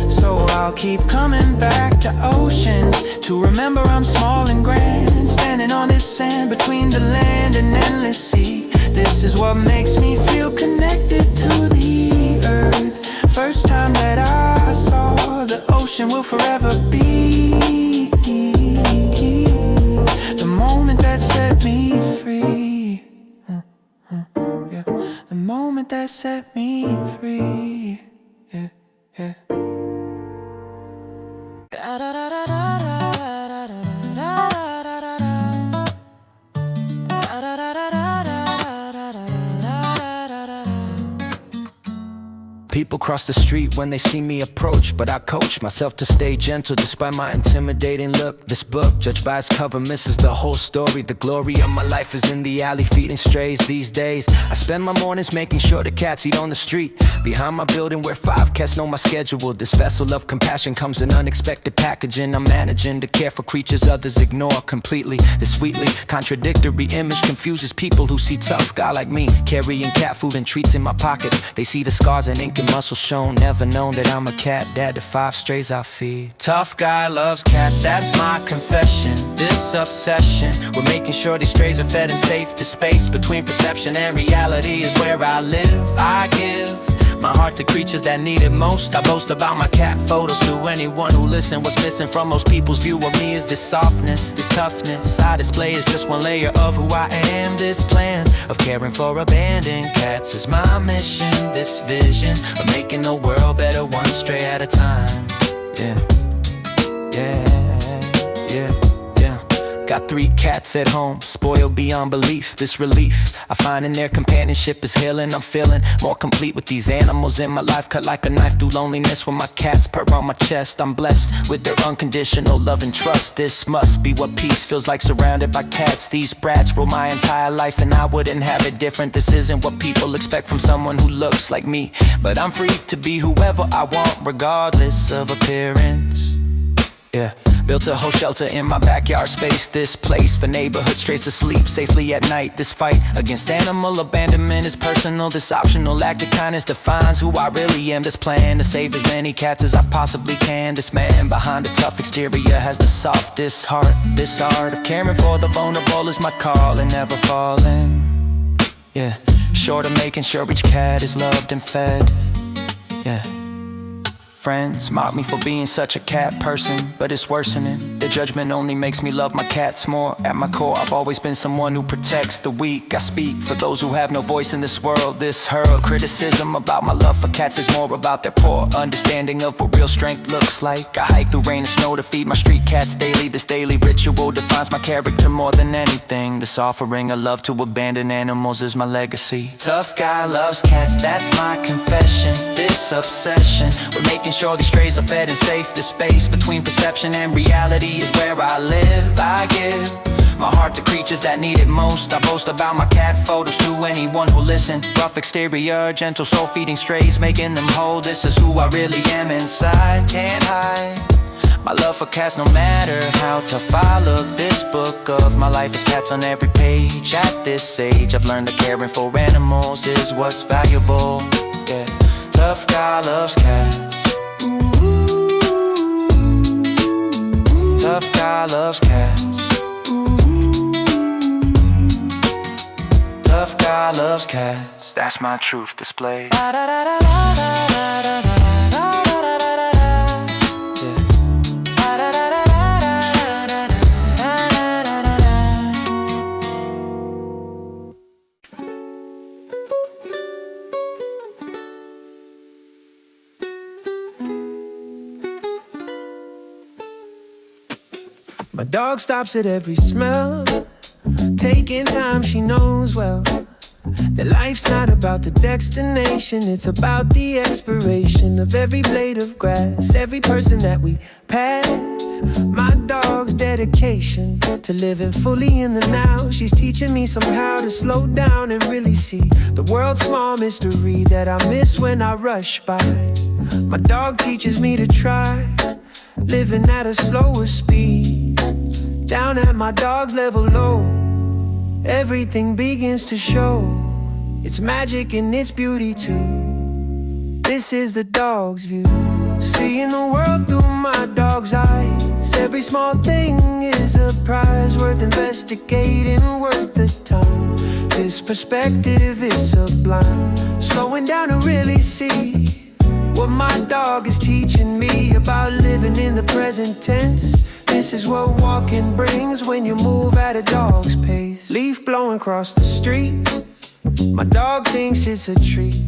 So I'll keep coming back to oceans to remember I'm small and grand, standing on this sand between the land and endless sea. This is what makes me feel connected to the earth. First time that I saw the ocean will forever be the moment that set me free. Yeah. The moment that set me free. Yeah, yeah. People cross the street when they see me approach, but I coach myself to stay gentle despite my intimidating look. This book, judged by its cover, misses the whole story. The glory of my life is in the alley feeding strays. These days, I spend my mornings making sure the cats eat on the street behind my building where 5 cats know my schedule. This vessel of compassion comes in unexpected packaging. I'm managing to care for creatures others ignore completely. This sweetly contradictory image confuses people who see tough guy like me carrying cat food and treats in my pockets. They see the scars and ink and muscle shown, never known that I'm a cat dad to 5 strays I feed. Tough guy loves cats, that's my confession. This obsession with making sure these strays are fed and safe. The space between perception and reality is where I live. I give my heart to creatures that need it most. I boast about my cat photos to anyone who listen. What's missing from most people's view of me is this softness, this toughness I display is just one layer of who I am. This plan of caring for abandoned cats is my mission. This vision of making the world better one stray at a time. Yeah, yeah, yeah. Got 3 cats at home, spoiled beyond belief. This relief I find in their companionship is healing. I'm feeling more complete with these animals in my life. Cut like a knife through loneliness when my cats purr on my chest. I'm blessed with their unconditional love and trust. This must be what peace feels like surrounded by cats. These brats rule my entire life and I wouldn't have it different. This isn't what people expect from someone who looks like me, but I'm free to be whoever I want regardless of appearance. Yeah, built a whole shelter in my backyard space. This place for neighborhood strays to sleep safely at night. This fight against animal abandonment is personal. This optional act of kindness defines who I really am. This plan to save as many cats as I possibly can. This man behind a tough exterior has the softest heart. This art of caring for the vulnerable is my call and never falling. Yeah, short of making sure each cat is loved and fed. Yeah. Friends mock me for being such a cat person, but it's worsening. Their judgment only makes me love my cats more. At my core, I've always been someone who protects the weak. I speak for those who have no voice in this world. This hurl criticism about my love for cats is more about their poor understanding of what real strength looks like. I hike through rain and snow to feed my street cats daily. This daily ritual defines my character more than anything. This offering of love to abandoned animals is my legacy. Tough guy loves cats, that's my confession. This obsession with making sure these strays are fed and safe. The space between perception and reality is where I live. I give my heart to creatures that need it most. I boast about my cat photos to anyone who listen. Rough exterior, gentle soul feeding strays, making them whole. This is who I really am inside. Can't hide my love for cats no matter how tough I look. This book of my life is cats on every page. At this age I've learned that caring for animals is what's valuable. Yeah, tough guy loves cats. Tough guy loves cats. Tough guy loves cats. That's my truth displayed. My dog stops at every smell, taking time she knows well. That life's not about the destination, it's about the expiration of every blade of grass, every person that we pass. My dog's dedication to living fully in the now. She's teaching me somehow to slow down and really see the world's small mystery that I miss when I rush by. My dog teaches me to try living at a slower speed. Down at my dog's level low, everything begins to show its magic and its beauty too. This is the dog's view, seeing the world through my dog's eyes. Every small thing is a prize worth investigating, worth the time. This perspective is sublime, slowing down to really see what my dog is teaching me about living in the present tense. This is what walking brings when you move at a dog's pace. Leaf blowing across the street, my dog thinks it's a treat,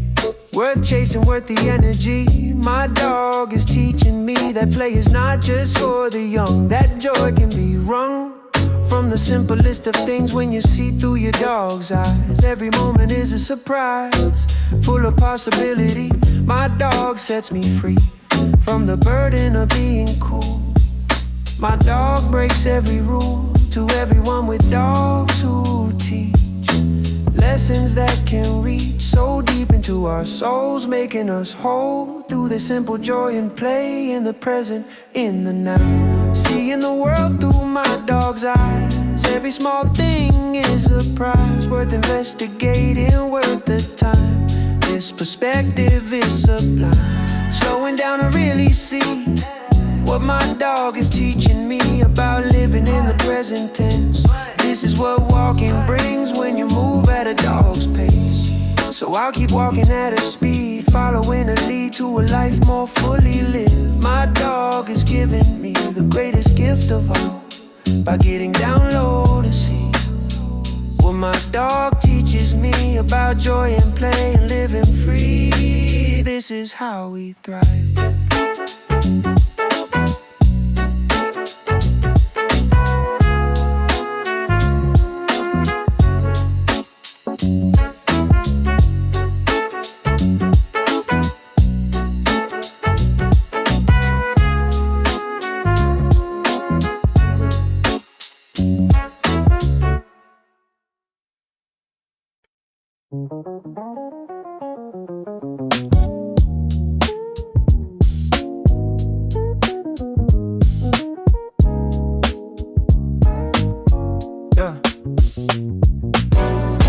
worth chasing, worth the energy. My dog is teaching me that play is not just for the young, that joy can be wrung From the simplest of things, when you see through your dog's eyes, every moment is a surprise, full of possibility. My dog sets me free from the burden of being cool. My dog breaks every rule to everyone with dogs who teach lessons that can reach so deep into our souls, making us whole through the simple joy and play in the present, in the now. Seeing the world through my dog's eyes, every small thing is a prize, worth investigating, worth the time. This perspective is sublime, slowing down to really see what my dog is teaching me about living in the present tense. This is what walking brings when you move at a dog's pace. So I'll keep walking at a speed, following a lead to a life more fully lived. My dog is giving me the greatest gift of all, by getting down low to see what my dog teaches me about joy and play and living free. This is how we thrive.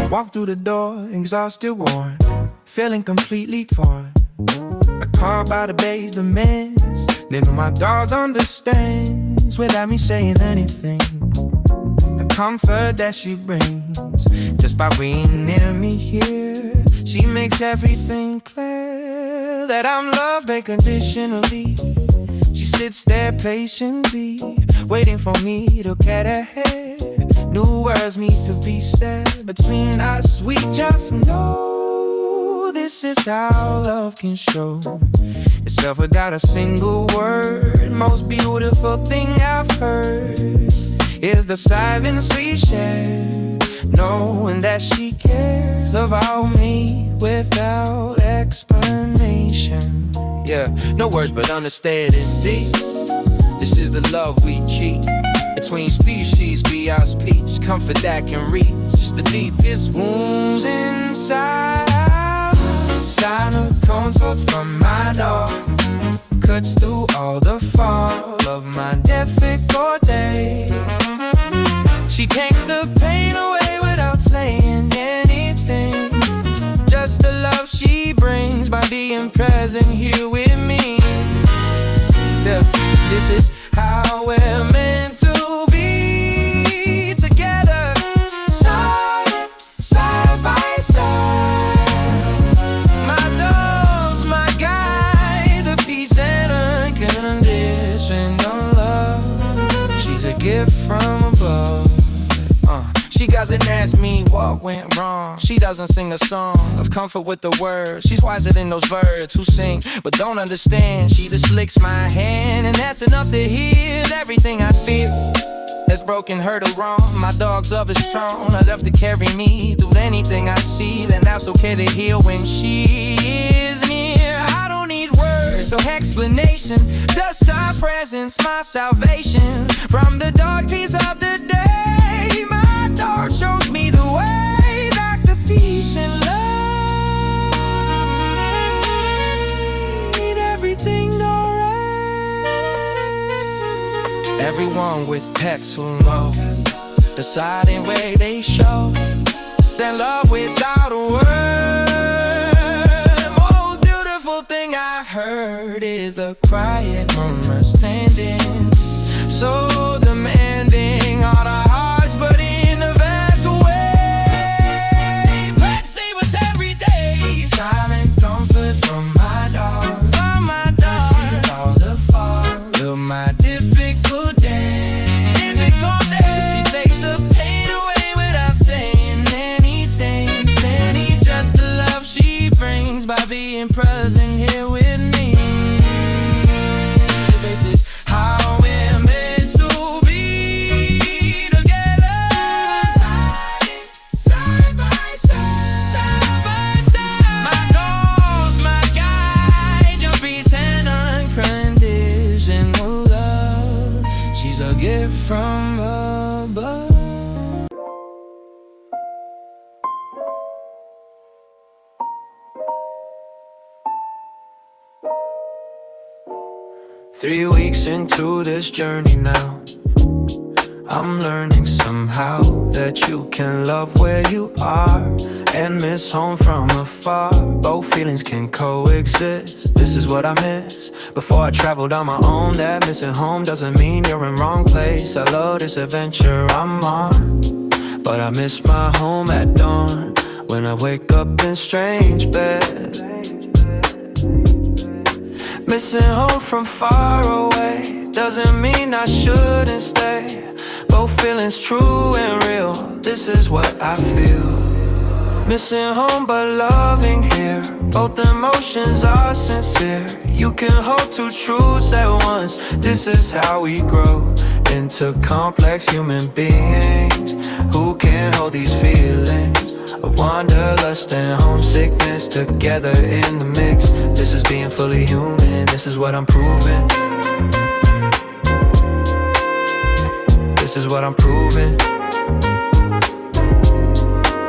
Walk through the door, exhausted, worn, feeling completely torn. I caught by the bass demands, they know my dog understands without me saying anything. The comfort that she brings, just by being near me here, she makes everything clear that I'm loved unconditionally. She sits there patiently, waiting for me to get ahead. New words need to be said between us. We just know this is how love can show itself without a single word. Most beautiful thing I've heard is the silence we share, knowing that she cares about me without explanation. Yeah, no words but understanding deep. This is the love we keep. Between species be our speech, comfort that can reach the deepest wounds inside. Sign of comfort from my dog, cuts through all the fall of my difficult day. She takes the pain away without saying anything, just the love she brings by being present here with me. Yeah, this is how we're meant to be together, side, side by side. My dog's my guide, the peace and unconditional love. She's a gift from above. She doesn't ask me what went wrong. She doesn't sing a song of comfort with the words. She's wiser than those birds who sing but don't understand. She just licks my hand, and that's enough to heal everything I feel that's broken, hurt, or wrong. My dog's love is strong enough to carry me through anything I see. Then that's okay to heal when she is near. I don't need words or explanation, just our presence, my salvation from the dark piece of the day. My dog shows me the way back to peace and love. Ain't everything alright? Everyone with pets who know the silent way they show their love without a word. Most beautiful thing I've heard is the quiet understanding, so demanding all the hearts, but in a vast way. Pet savers every day, silent comfort from my dog, from my dog. See all the fall of my difficult day. She takes the pain away without saying anything. Any just the love she brings by being present here with me. This is how we're meant to be together. 3 weeks into this journey now, I'm learning somehow that you can love where you are and miss home from afar. Both feelings can coexist. This is what I miss. Before I traveled on my own, that missing home doesn't mean you're in wrong place. I love this adventure I'm on, but I miss my home at dawn when I wake up in strange bed. Missing home from far away doesn't mean I shouldn't stay. Both feelings true and real, this is what I feel. Missing home but loving here, both emotions are sincere. You can hold two truths at once, this is how we grow into complex human beings who can hold these feelings of wanderlust and homesickness together in the mix. This is being fully human, this is what I'm proving. This is what I'm proving.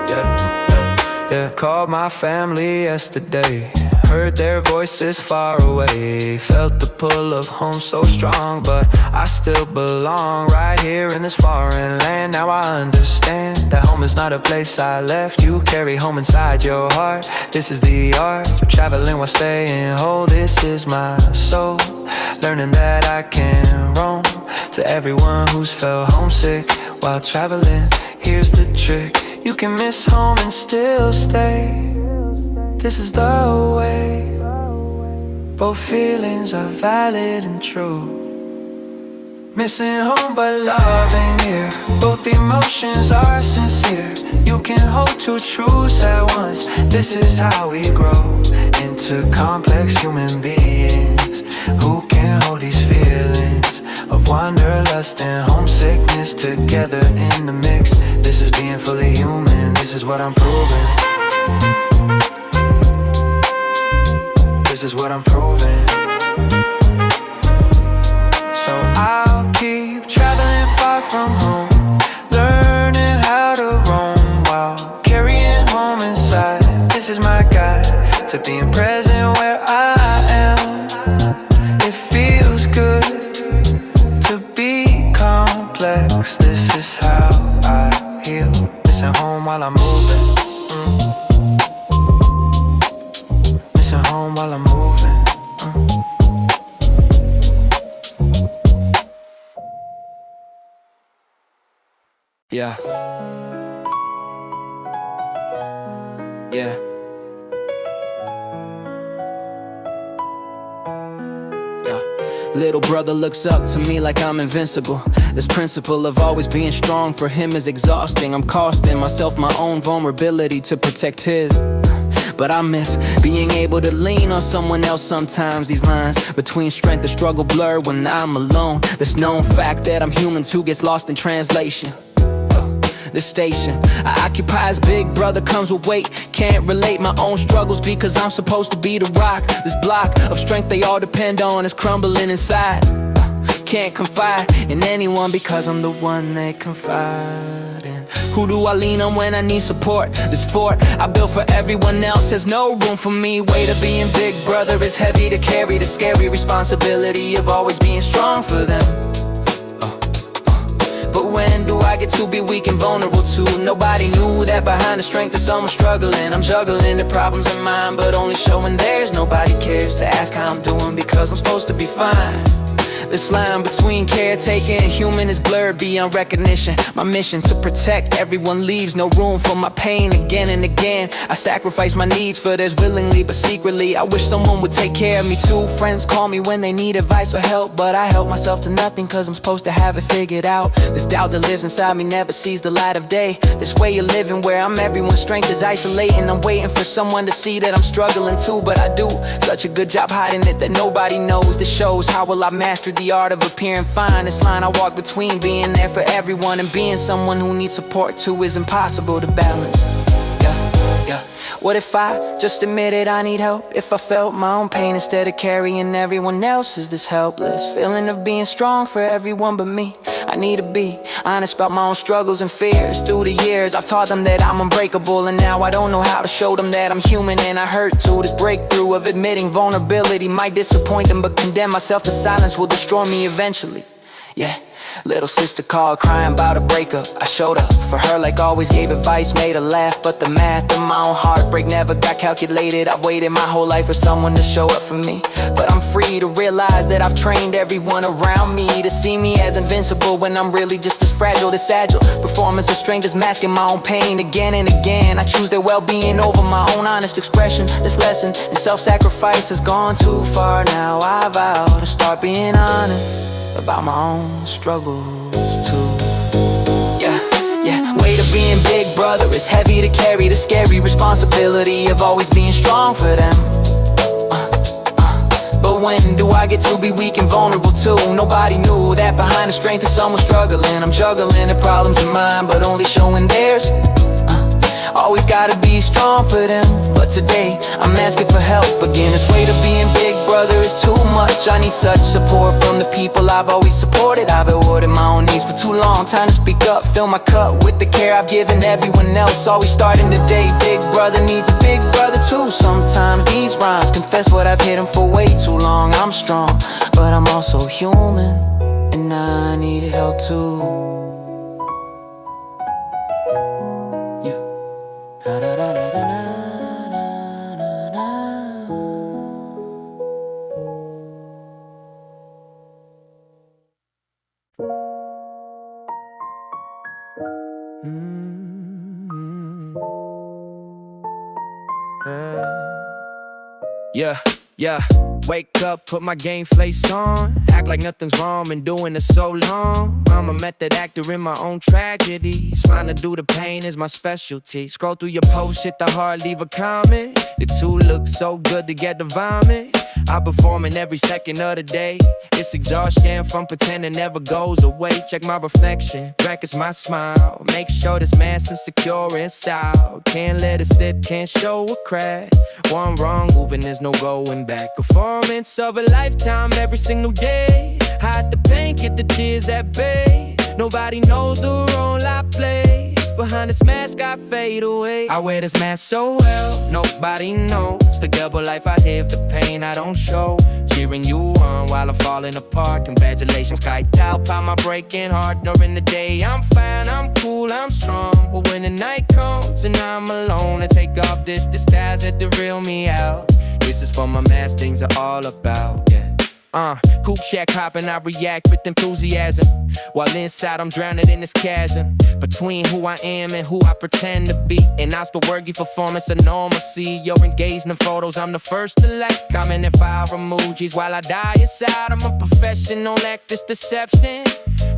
Yeah. Called my family yesterday, heard their voices far away. Felt the pull of home so strong, but I still belong right here in this foreign land. Now I understand that home is not a place I left. You carry home inside your heart. This is the art of traveling while staying whole. This is my soul, learning that I can roam. To everyone who's felt homesick while traveling, here's the trick. You can miss home and still stay. This is the way. Both feelings are valid and true. Missing home but loving here, both emotions are sincere. You can hold two truths at once. This is how we grow into complex human beings who can hold these feelings of wanderlust and homesickness together in the mix. This is being fully human, this is what I'm proving. This is what I'm proving. So I'll keep traveling far from home, learning how to roam while carrying home inside. This is my guide to being present where I am. It feels good to be complex. This is how I heal. Missing home while I'm moving. Missing home while I'm moving. Yeah. Yeah. Little brother looks up to me like I'm invincible. This principle of always being strong for him is exhausting. I'm costing myself my own vulnerability to protect his. But I miss being able to lean on someone else sometimes. These lines between strength and struggle blur when I'm alone. This known fact that I'm human too gets lost in translation. The station I occupy as big brother comes with weight. Can't relate my own struggles because I'm supposed to be the rock. This block of strength they all depend on is crumbling inside. Can't confide in anyone because I'm the one they confide in. Who do I lean on when I need support? This fort I built for everyone else has no room for me. Weight of being big brother is heavy to carry. The scary responsibility of always being strong for them. But when do I get to be weak and vulnerable too? Nobody knew that behind the strength of someone struggling. I'm juggling the problems in mine, but only showing theirs. Nobody cares to ask how I'm doing because I'm supposed to be fine. This line between caretaker and human is blurred beyond recognition. My mission to protect everyone leaves no room for my pain again and again. I sacrifice my needs for theirs willingly, but secretly I wish someone would take care of me too. Friends call me when they need advice or help, but I help myself to nothing cause I'm supposed to have it figured out. This doubt that lives inside me never sees the light of day. This way of living where I'm everyone's strength is isolating. I'm waiting for someone to see that I'm struggling too, but I do such a good job hiding it that nobody knows. This shows how will I master the art of appearing fine. This line I walk between being there for everyone and being someone who needs support too is impossible to balance. Yeah. What if I just admitted I need help? If I felt my own pain instead of carrying everyone else's? This helpless feeling of being strong for everyone but me. I need to be honest about my own struggles and fears. Through the years, I've taught them that I'm unbreakable, and now I don't know how to show them that I'm human and I hurt too. This breakthrough of admitting vulnerability might disappoint them, but condemn myself to silence will destroy me eventually. Yeah, little sister called crying about a breakup. I showed up for her like always, gave advice, made her laugh, but the math of my own heartbreak never got calculated. I've waited my whole life for someone to show up for me, but I'm free to realize that I've trained everyone around me to see me as invincible when I'm really just as fragile, this agile. Performance of strangers masking my own pain again and again. I choose their well-being over my own honest expression. This lesson in self-sacrifice has gone too far now. I vow to start being honest about my own struggles too. Yeah, weight of being big brother is heavy to carry. The scary responsibility of always being strong for them. But when do I get to be weak and vulnerable too? Nobody knew that behind the strength of someone struggling, I'm juggling the problems in mine, but only showing theirs. Always gotta be strong for them, but today I'm asking for help again. This weight of being big brother is too much. I need such support from the people I've always supported. I've avoided my own needs for too long. Time to speak up, fill my cup with the care I've given everyone else. Always starting the day, big brother needs a big brother too. Sometimes these rhymes confess what I've hidden for way too long. I'm strong, but I'm also human, and I need help too. Yeah, wake up, put my game face on, act like nothing's wrong, been doing it so long. I'm a method actor in my own tragedy. Trying to do the pain is my specialty. Scroll through your post, hit the heart, leave a comment. The two look so good together, vomit. I perform in every second of the day. It's exhaustion from pretending never goes away. Check my reflection, practice my smile. Make sure this man's insecure in style. Can't let it slip, can't show a crack. One wrong move and there's no going back. Performance of a lifetime every single day. Hide the pain, get the tears at bay. Nobody knows the role I play. Behind this mask I fade away. I wear this mask so well, nobody knows the double life I live, the pain I don't show. Cheering you on while I'm falling apart. Congratulations, kite out by my breaking heart. During the day I'm fine, I'm cool, I'm strong. But when the night comes and I'm alone, I take off this disguise that to reel me out. This is for my mask, things are all about, yeah. Cool shack hopping, I react with enthusiasm. While inside I'm drowning in this chasm between who I am and who I pretend to be. And I still work performance, and normalcy. You're engaged in photos, I'm the first to like. Comment if I emojis while I die inside. I'm a professional, act this deception.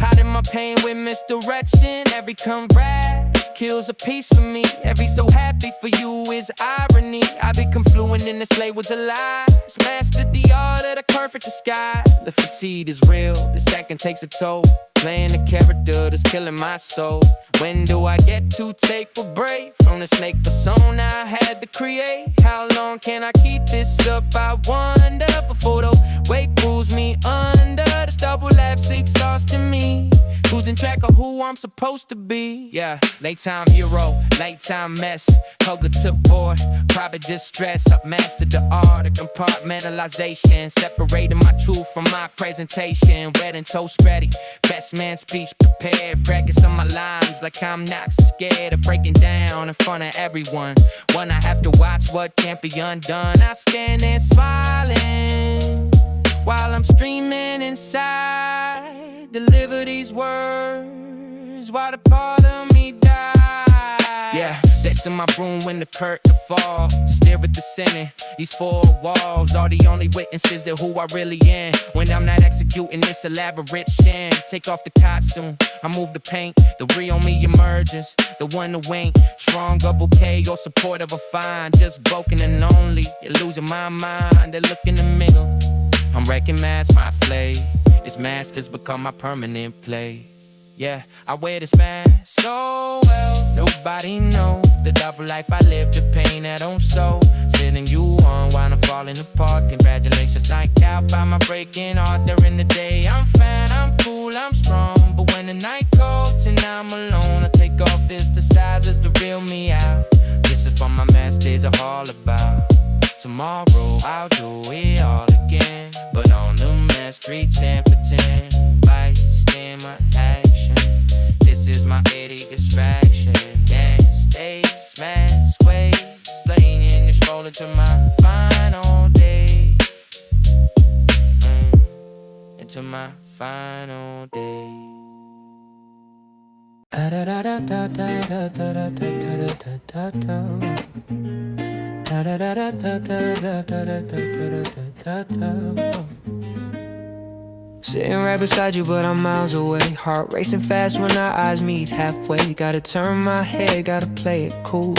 Hiding my pain with misdirection. Every comrade kills a piece of me. Every so happy for you is irony. I be confluent in this language of lies. Mastered the art of the perfect disguise. The fatigue is real, the second takes a toll. Playing the character that's killing my soul. When do I get to take a break from the snake persona I had to create? How long can I keep this up? I wonder before the weight pulls me under. This double laughs exhausting me. Losing track of who I'm supposed to be. Yeah, nighttime hero, nighttime mess. Hunger to board, private distress. I've mastered the art of compartmentalization. Separating my truth from my presentation. Wet and toast ready, best man speech prepared. Practice on my lines like I'm not scared of breaking down in front of everyone. When I have to watch what can't be undone, I stand there smiling while I'm streaming inside. Deliver these words while the part of me dies. Yeah, that's in my room when the curtain falls. Stare at the ceiling, these four walls are the only witnesses to who I really am. When I'm not executing this elaborate sham. Take off the costume, I move the paint. The real me emerges, the one who ain't strong, a bouquet or supportive or fine. Just broken and lonely, you're losing my mind. They look in the mirror, I'm wrecking mask, my flay. This mask has become my permanent play. Yeah, I wear this mask so well. Nobody knows the double life I live, the pain I don't show. Sitting you on while I'm falling apart. Congratulations, knocked out by my breaking heart. During the day I'm fine, I'm cool, I'm strong. But when the night cold and I'm alone, I take off this disguise to real me out. This is what my mask days are all about. Tomorrow I'll do it all again, but on the mask pretend Vice in my action. This is my idiot distraction. Dance, stay, smash, sway, slaying in this roll into my final day. Into my final day. Sitting right beside you, but I'm miles away. Heart racing fast when our eyes meet halfway. Gotta turn my head, gotta play it cool.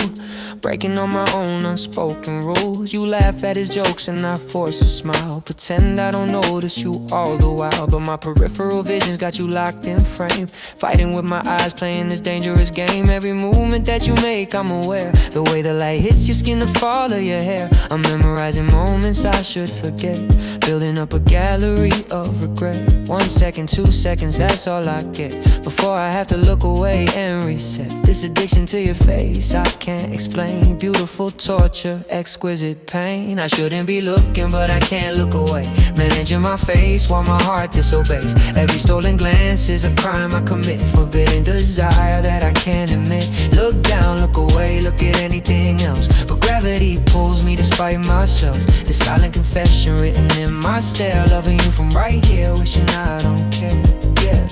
Breaking on my own unspoken rules. You laugh at his jokes and I force a smile. Pretend I don't notice you all the while, but my peripheral vision's got you locked in frame. Fighting with my eyes, playing this dangerous game. Every movement that you make, I'm aware. The way the light hits your skin, the fall of your hair. I'm memorizing moments I should forget. Building up a gallery of regret. 1 second, 2 seconds, that's all I get before I have to look away and reset. This addiction to your face, I can't explain. Beautiful torture, exquisite pain. I shouldn't be looking, but I can't look away. Managing my face while my heart disobeys. Every stolen glance is a crime I commit. Forbidden desire that I can't admit. Look down, look away, look at anything else, but gravity pulls me despite myself. The silent confession written in my stare. Loving you from right here, wishing I don't care, yeah.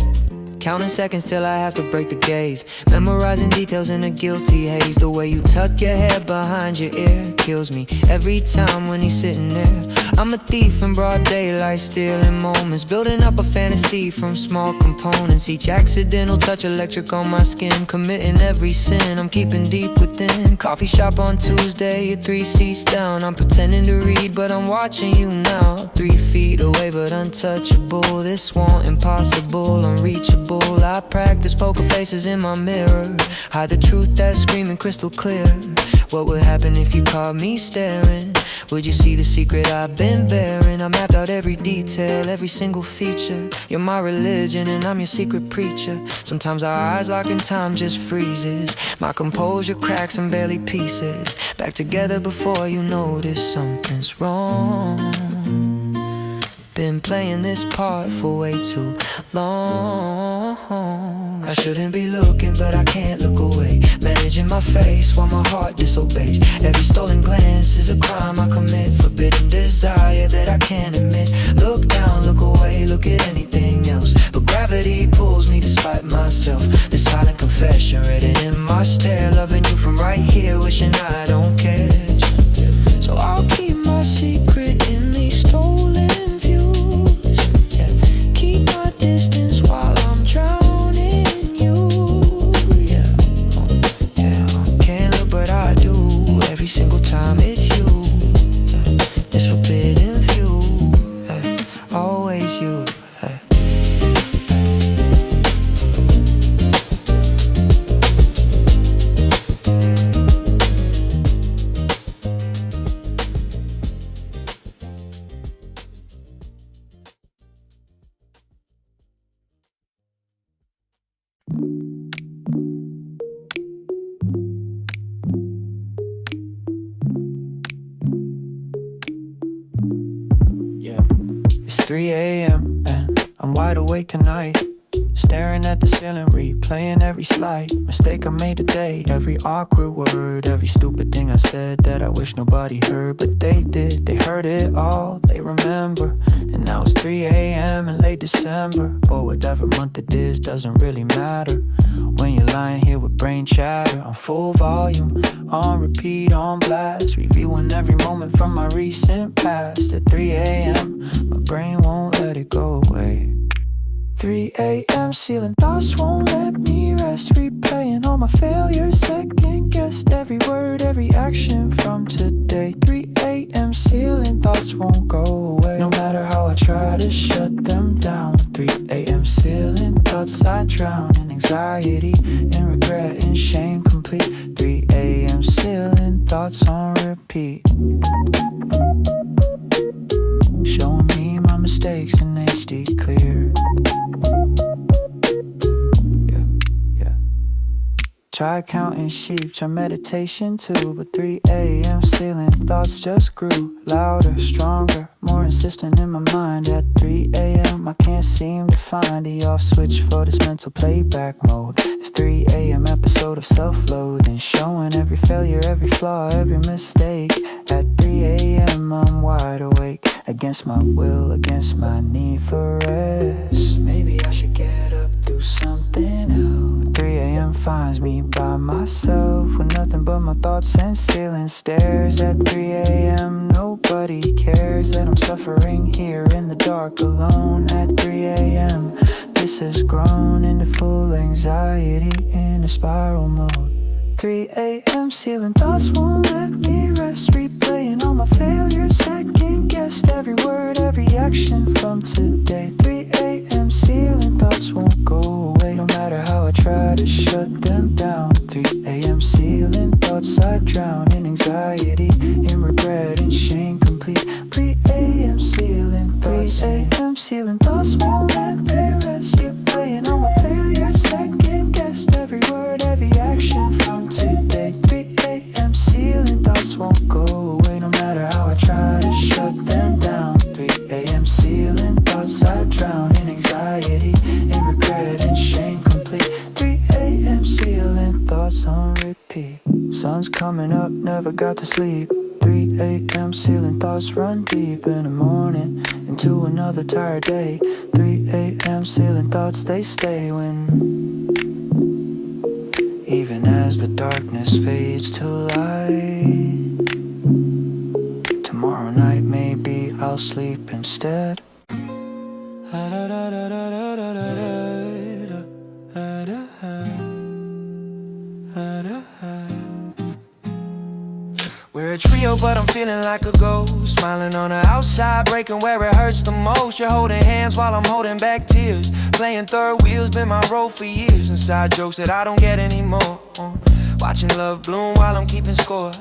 Counting seconds till I have to break the gaze. Memorizing details in a guilty haze. The way you tuck your hair behind your ear kills me every time when he's sitting there. I'm a thief in broad daylight, stealing moments. Building up a fantasy from small components. Each accidental touch electric on my skin. Committing every sin I'm keeping deep within. Coffee shop on Tuesday, you're 3 seats down. I'm pretending to read, but I'm watching you now. 3 feet away, but untouchable. This one impossible, unreachable. I practice poker faces in my mirror. Hide the truth that's screaming crystal clear. What would happen if you caught me staring? Would you see the secret I've been bearing? I mapped out every detail, every single feature. You're my religion and I'm your secret preacher. Sometimes our eyes lock and time just freezes. My composure cracks and barely pieces. Back together before you notice something's wrong. Been playing this part for way too long. I shouldn't be looking, but I can't look away. Managing my face while my heart disobeys. Every stolen glance is a crime I commit. Forbidden desire that I can't admit. Look down, look away, look at anything else, but gravity pulls me despite myself. The silent confession written in my stare. Loving you from right here, wishing I don't care. So I'll keep my secret in these stolen distance while I'm drowning in you. Yeah, yeah. Can't look, but I do. Every single time it's you. This forbidden view. Always you. It's 3 a.m. and I'm wide awake tonight. Staring at the ceiling, replaying every slight mistake I made today. Every awkward word, every stupid thing I said that I wish nobody heard. But they did, they heard it all, they remember. And now it's 3 a.m. in late December. Or whatever month it is, doesn't really matter. When you're lying here with brain chatter on full volume, on repeat, on blast, reviewing every moment from my recent past. At 3 a.m. my brain won't let it go away. 3 a.m. sealing thoughts won't let me rest. Replaying all my failures, second guessed every word, every action from today. 3 a.m. sealing thoughts won't go away. No matter how I try to shut them down. 3 a.m. sealing thoughts, I drown in anxiety, in regret, in shame complete. 3 a.m. sealing thoughts on repeat. Showing me my mistakes in HD clear. Try counting sheep, try meditation too. But 3 a.m. ceiling thoughts just grew louder, stronger, more insistent in my mind. At 3 a.m. I can't seem to find the off switch for this mental playback mode. This 3 a.m. episode of self-loathing, showing every failure, every flaw, every mistake. At 3 a.m. I'm wide awake, against my will, against my need for rest. Maybe I should get up, do something else. 3 a.m. finds me by myself, with nothing but my thoughts and ceiling stares. At 3 a.m. nobody cares that I'm suffering here in the dark alone. At 3 a.m. this has grown into full anxiety in a spiral mode. 3 a.m. ceiling thoughts won't let me rest, replaying all my failures, second guessed every word, every action from today. 3 a.m. ceiling thoughts won't go away, no matter how I try to shut them down. 3 a.m. ceiling thoughts, I drown in anxiety, in regret and shame complete. 3 a.m. ceiling thoughts, 3 a.m. ceiling thoughts won't let me rest, replaying all my failures, second guessed every word, every action from today. 3 a.m. ceiling thoughts won't go away, no matter how I try to shut them down. 3 a.m. ceiling thoughts, I drown in anxiety, in regret and shame complete. 3 a.m. ceiling thoughts on repeat. Sun's coming up, never got to sleep. 3 a.m. ceiling thoughts run deep in the morning, into another tired day. 3 a.m. ceiling thoughts, they stay when, even as the darkness fades to light. Tomorrow night maybe I'll sleep instead. We're a trio, but I'm feeling like a ghost, smiling on the outside, breaking where it hurts the most. You're holding hands while I'm holding back tears, playing third wheel's been my role for years. Inside jokes that I don't get anymore, watching love bloom while I'm keeping score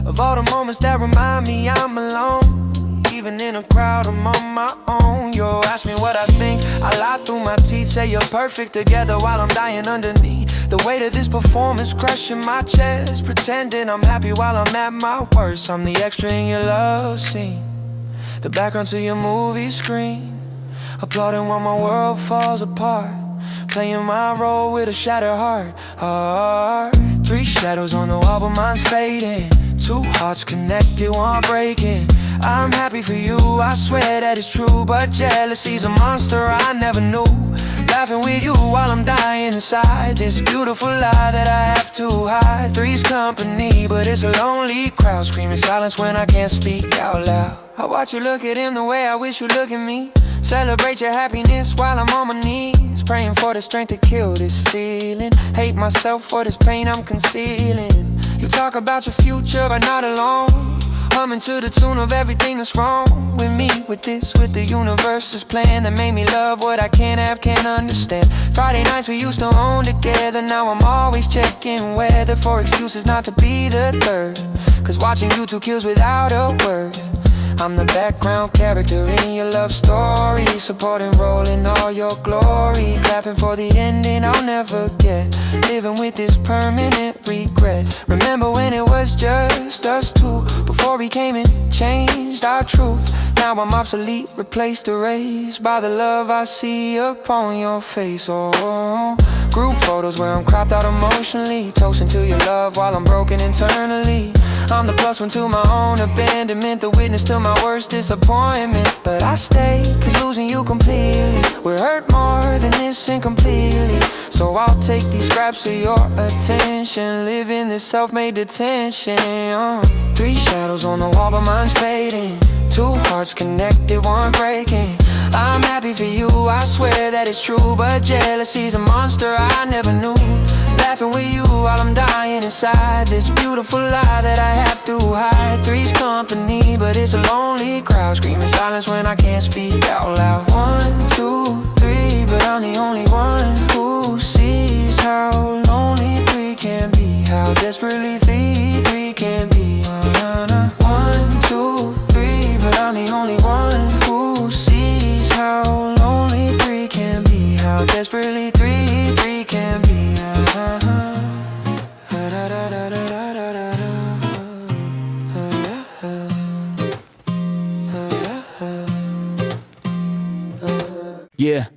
of all the moments that remind me I'm alone. Even in a crowd, I'm on my own. Yo, ask me what I think, I lie through my teeth, say you're perfect together while I'm dying underneath. The weight of this performance crushing my chest, pretending I'm happy while I'm at my worst. I'm the extra in your love scene, the background to your movie screen, applauding while my world falls apart, playing my role with a shattered heart. 3 shadows on the wall, but mine's fading. 2 hearts connected, one breaking. I'm happy for you, I swear that it's true, but jealousy's a monster I never knew. Laughing with you while I'm dying inside this beautiful lie that I have to hide. 3's company, but it's a lonely crowd, screaming silence when I can't speak out loud. I watch you look at him the way I wish you look at me. Celebrate your happiness while I'm on my knees, praying for the strength to kill this feeling. Hate myself for this pain I'm concealing. You talk about your future, but not alone, humming to the tune of everything that's wrong with me, with this, with the universe's plan that made me love what I can't have, can't understand. Friday nights we used to own together, now I'm always checking weather for excuses not to be the third, cause watching you 2 kills without a word. I'm the background character in your love story, supporting role in all your glory, clapping for the ending I'll never get, living with this permanent regret. Remember when it was just us two, before we came and changed our truth. Now I'm obsolete, replaced, erased by the love I see upon your face. Oh, group photos where I'm cropped out emotionally, toasting to your love while I'm broken internally. I'm the +1 to my own abandonment, the witness to my worst disappointment. But I stay, cause losing you completely, we're hurt more than this incompletely. So I'll take these scraps of your attention, live in this self-made detention. 3 shadows on the wall, but mine's fading. 2 hearts connected, one breaking. I'm happy for you, I swear that it's true, but jealousy's a monster I never knew. Laughing with you while I'm dying inside this beautiful lie that I have to hide. 3's company, but it's a lonely crowd, screaming silence when I can't speak out loud. 1, 2, 3, but I'm the only one who sees how lonely 3 can be, how desperately 3 can be. 1, 2, 3, but I'm the only one who sees how lonely 3 can be, how desperately 3 can be. Yeah.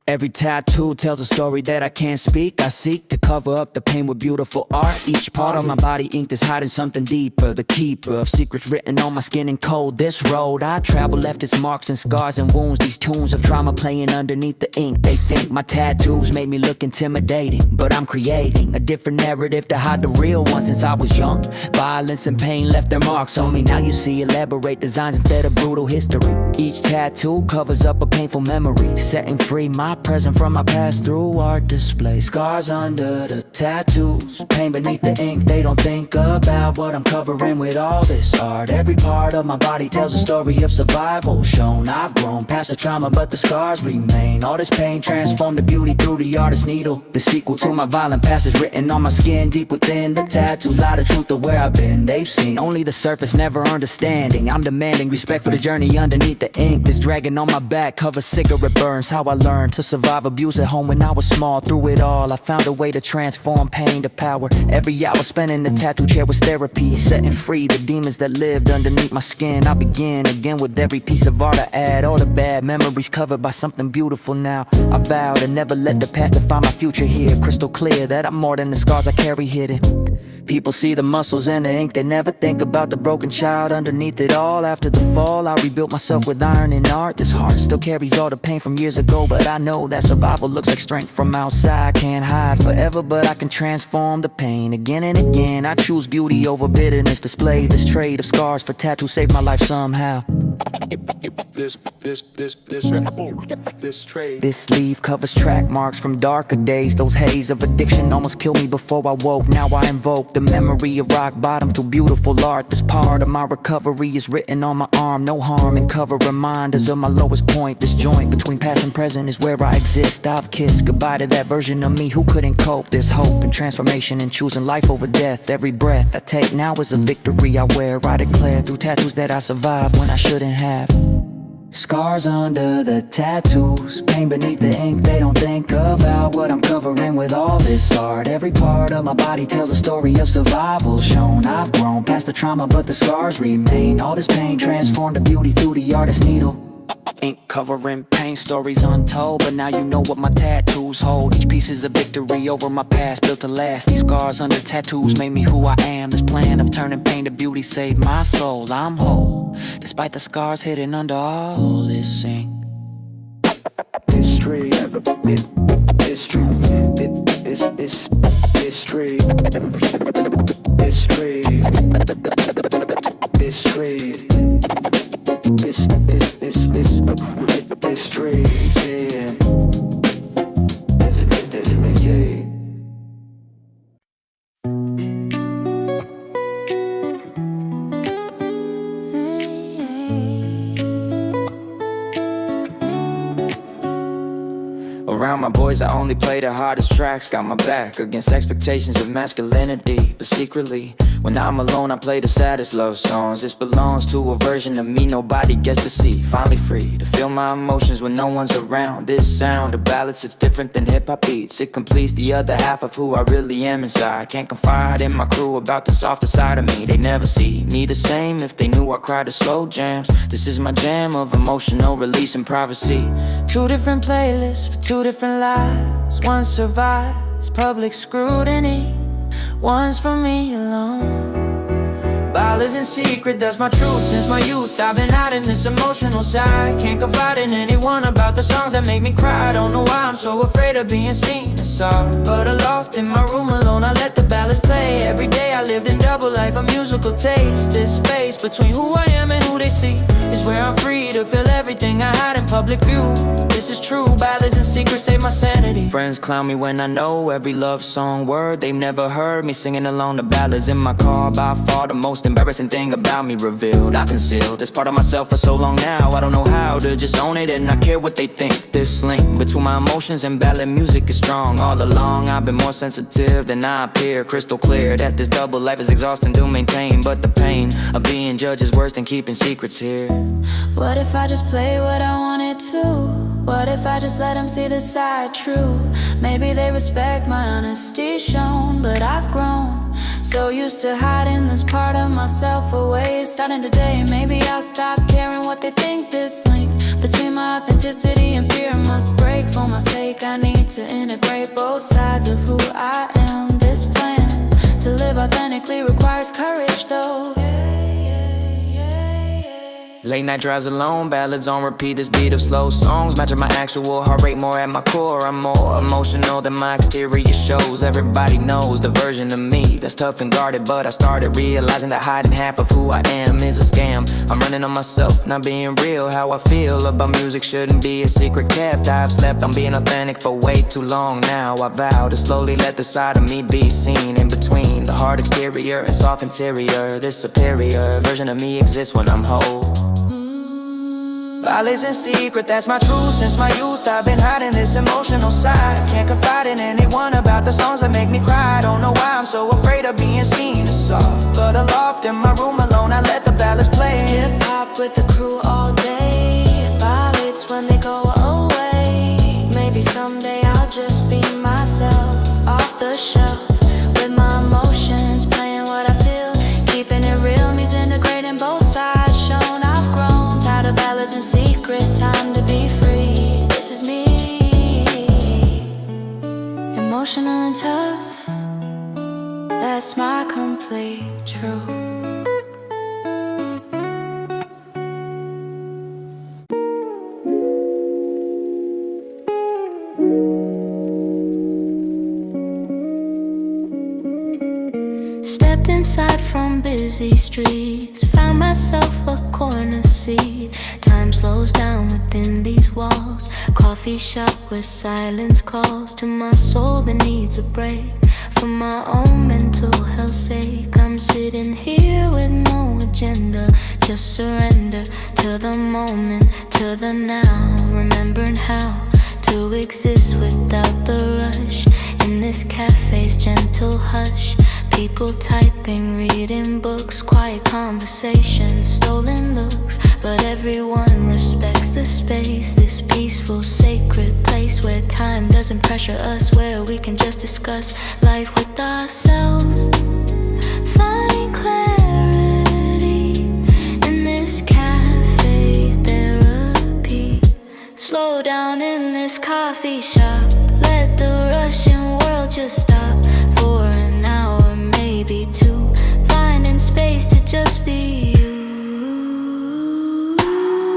Every tattoo tells a story that I can't speak. I seek to cover up the pain with beautiful art. Each part of my body inked is hiding something deeper. The keeper of secrets written on my skin in code. This road I travel left its marks and scars and wounds. These tunes of trauma playing underneath the ink. They think my tattoos made me look intimidating, but I'm creating a different narrative to hide the real one. Since I was young, violence and pain left their marks on me. Now you see elaborate designs instead of brutal history. Each tattoo covers up a painful memory, setting free my present from my past through art display. Scars under the tattoos, pain beneath the ink. They don't think about what I'm covering with all this art. Every part of my body tells a story of survival shown. I've grown past the trauma, but the scars remain. All this pain transformed to beauty through the artist's needle. The sequel to my violent past is written on my skin. Deep within the tattoos lie the truth of where I've been. They've seen only the surface, never understanding. I'm demanding respect for the journey underneath the ink. This dragging on my back covers cigarette burns. How I learned to survive abuse at home when I was small. Through it all, I found a way to transform pain to power. Every hour spent in the tattoo chair was therapy, setting free the demons that lived underneath my skin. I begin again with every piece of art I add. All the bad memories covered by something beautiful now. I vow to never let the past define my future here. Crystal clear that I'm more than the scars I carry hidden. People see the muscles and the ink, they never think about the broken child underneath it all. After the fall, I rebuilt myself with iron and art. This heart still carries all the pain from years ago, but I know that survival looks like strength from outside. Can't hide forever, but I can transform the pain again and again. I choose beauty over bitterness. Display this trade of scars for tattoos saved my life somehow. This sleeve covers track marks from darker days. Those haze of addiction almost killed me before I woke. Now I invoke the memory of rock bottom through beautiful art. This part of my recovery is written on my arm. No harm in cover reminders of my lowest point. This joint between past and present is where I exist. I've kissed goodbye to that version of me who couldn't cope. There's hope and transformation in choosing life over death. Every breath I take now is a victory I wear. I declare through tattoos that I survived when I shouldn't have. Scars under the tattoos, pain beneath the ink. They don't think about what I'm covering with all this art. Every part of my body tells a story of survival shown. I've grown past the trauma, but the scars remain. All this pain transformed to beauty through the artist's needle. Ink covering pain stories untold, but now you know what my tattoos hold. Each piece is a victory over my past, built to last. These scars under tattoos made me who I am. This plan of turning pain to beauty saved my soul. I'm whole, despite the scars hidden under all this ink. History, history, history, history, history, history. This history, yeah. This, yeah. Around my boys, I only play the hardest tracks. Got my back against expectations of masculinity, but secretly, when I'm alone, I play the saddest love songs. This belongs to a version of me nobody gets to see. Finally free to feel my emotions when no one's around. This sound of ballads, it's different than hip-hop beats. It completes the other half of who I really am inside. Can't confide in my crew about the softer side of me. They never see me the same if they knew I cried to slow jams. This is my jam of emotional release and privacy. Two different playlists for two different lives. One survives public scrutiny, one's for me alone. Violence in secret, that's my truth since my youth. I've been hiding this emotional side. Can't confide in anyone about the songs that make me cry. I don't know why I'm so afraid of being seen and saw. But aloft in my room alone, I let the ballads play. Every day I live this double life of musical taste. This space between who I am and who they see is where I'm free to feel everything I hide in public view. This is true, ballads in secret save my sanity. Friends clown me when I know every love song word. They've never heard me singing along the ballads in my car. By far the most embarrassing thing about me revealed. I concealed this part of myself for so long now. I don't know how to just own it and not care what they think. This link between my emotions and ballad music is strong. All along I've been more sensitive than I appear. Crystal clear that this double life is exhausting to maintain. But the pain of being judged is worse than keeping secrets here. What if I just play what I wanted to? What if I just let them see the side true? Maybe they respect my honesty shown, but I've grown So used to hiding this part of myself away. Starting today, maybe I'll stop caring what they think. This link between my authenticity and fear must break. For my sake, I need to integrate both sides of who I am. This plan to live authentically requires courage though. Late night drives alone, ballads on repeat, this beat of slow songs matching my actual heart rate more at my core. I'm more emotional than my exterior shows. Everybody knows the version of me that's tough and guarded, but I started realizing that hiding half of who I am is a scam. I'm running on myself, not being real. How I feel about music shouldn't be a secret kept. I've slept on being authentic for way too long now. I vow to slowly let the side of me be seen. In between the hard exterior and soft interior, this superior version of me exists when I'm whole. Violence in secret, that's my truth. Since my youth I've been hiding this emotional side. Can't confide in anyone about the songs that make me cry. Don't know why I'm so afraid of being seen as soft, but aloft in my room alone I let the ballads play. Hip-hop with the crew all day, ballads when they go away. Maybe someday I'll just be myself, off the shelf, with my emotions, playing what I feel, keeping it real means integrating both sides. Shown I've grown, tired of ballads in secret, time to be free. This is me, emotional and tough, that's my complete truth. Stepped inside from busy streets, found myself a corner seat. Time slows down within these walls. Coffee shop where silence calls to my soul that needs a break. For my own mental health's sake, I'm sitting here with no agenda. Just surrender to the moment, to the now. Remembering how to exist without the rush. In this cafe's gentle hush, people typing, reading books, quiet conversations, stolen looks. But everyone respects the space, this peaceful, sacred place where time doesn't pressure us, where we can just discuss life with ourselves. Find clarity in this cafe therapy. Slow down in this coffee shop, let the rushing world just stop for an hour, maybe two. Finding space to just be you.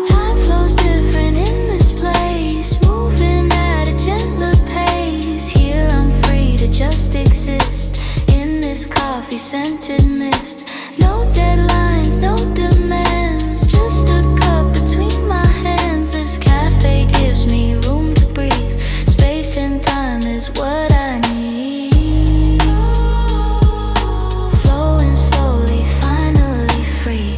Time flows different in this place, moving at a gentler pace. Here I'm free to just exist in this coffee scented mist. No deadlines, no demands, just a cup between my hands. This cafe gives me room to breathe. Space and time is what I need. Flowing slowly, finally free.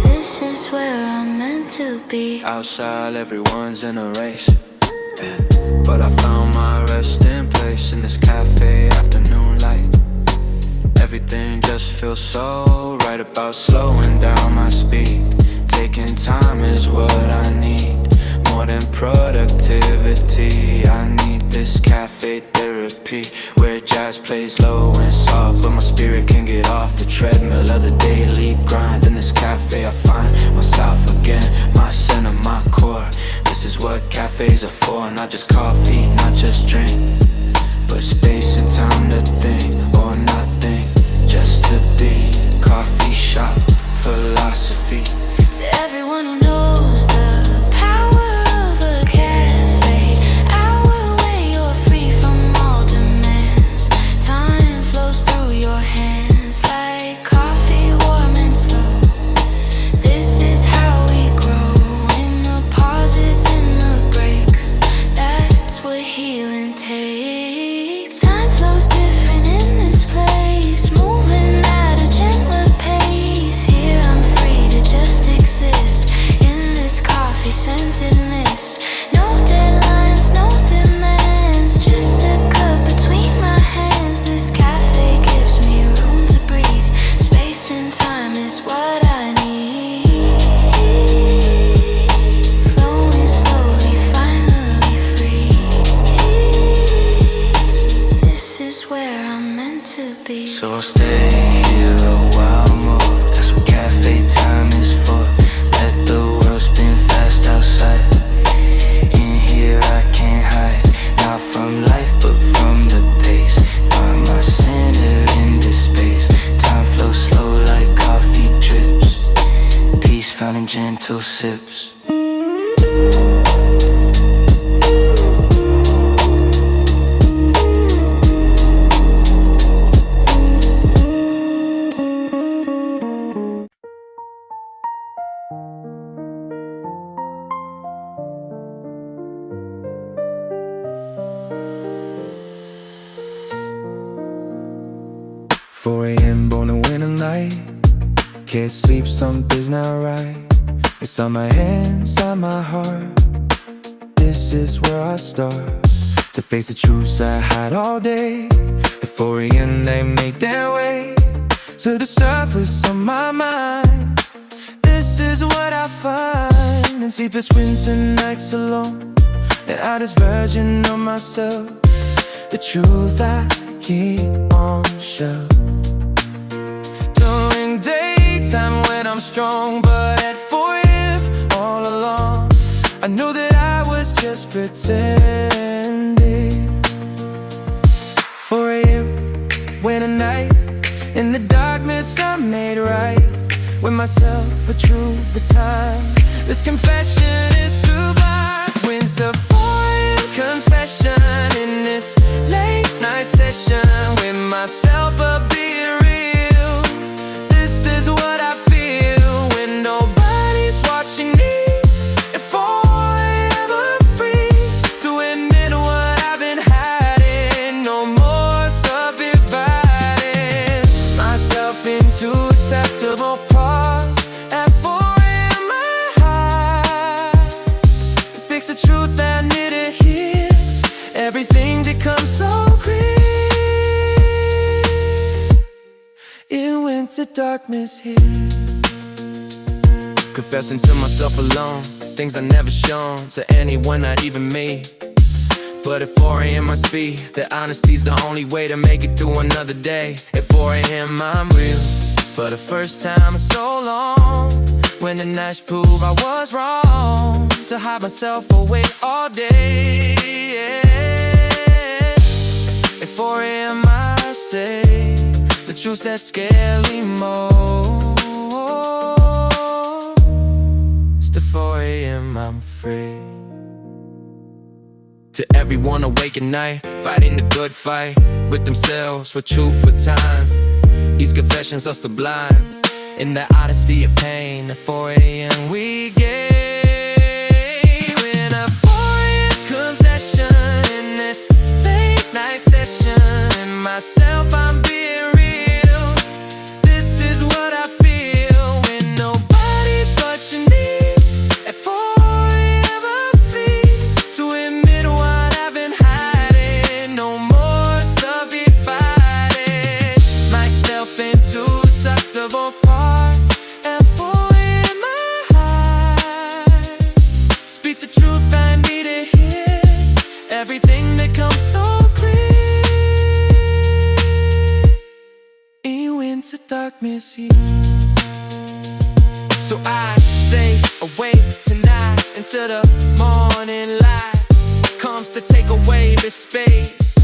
This is where I'm meant to be. Outside everyone's in a race, yeah. But I found my resting place in this cafe, afternoon light. Everything just feels so right about slowing down my speed. Taking time is what I need, more than productivity. I need this cafe therapy, where jazz plays low and soft, but my spirit can get off the treadmill of the daily grind. In this cafe I find myself again, my center, my core. This is what cafes are for, not just coffee, not just drink, but space and time to think, or not think, just to be. Coffee shop philosophy. To everyone who knows the power of a cafe, our way you're free from all demands. Time flows through your hands like coffee, warm and slow. This is how we grow, in the pauses, in the breaks. That's what healing takes. Time flows different in this place. I'll stay here a while more. That's what cafe time is for. Let the world spin fast outside. In here I can't hide, not from life but from the pace. Find my center in this space. Time flows slow like coffee drips. Peace found in gentle sips. Born to win a night. Can't sleep, something's not right. Inside my head, inside my heart. This is where I start to face the truths I hide all day. At 4 a.m. they make their way to the surface of my mind. This is what I find in sleepless winter nights alone. And I this version of myself, the truth I keep on show. During daytime when I'm strong, but at 4 a.m. all along, I knew that I was just pretending. 4 a.m. when at night, in the darkness I made right with myself a true time. This confession is sublime. When's a 4 a.m. confession in this late night session with myself a being real. This is what I feel when nobody's watching me. If I'm ever free to admit what I've been hiding, no more subdividing myself into acceptable parts. At 4 a.m. my heart speaks the truth I need to hear. Everything becomes so clear. In winter darkness here, confessing to myself alone things I never shown to anyone, not even me. But at 4 a.m. I speak that honesty's the only way to make it through another day. At 4 a.m. I'm real for the first time in so long. When the nights prove I was wrong to hide myself away all day. At 4 a.m. I say the truths that scare me most. It's 4 a.m. I'm free. To everyone awake at night, fighting the good fight with themselves for truth, for time. These confessions are sublime in the honesty of pain. At 4 a.m. we gave in a 4 a.m. confession in this late night session. In myself I'm being real. This is what I feel when nobody's watching me. At 4 a.m. I'm free to admit what I've been hiding. No more subdividing myself into acceptable parts. At 4 a.m. my heart speaks the truth I need to hear. Everything becomes so clear. In winter darkness here, so I stay awake tonight until the morning light comes to take away the space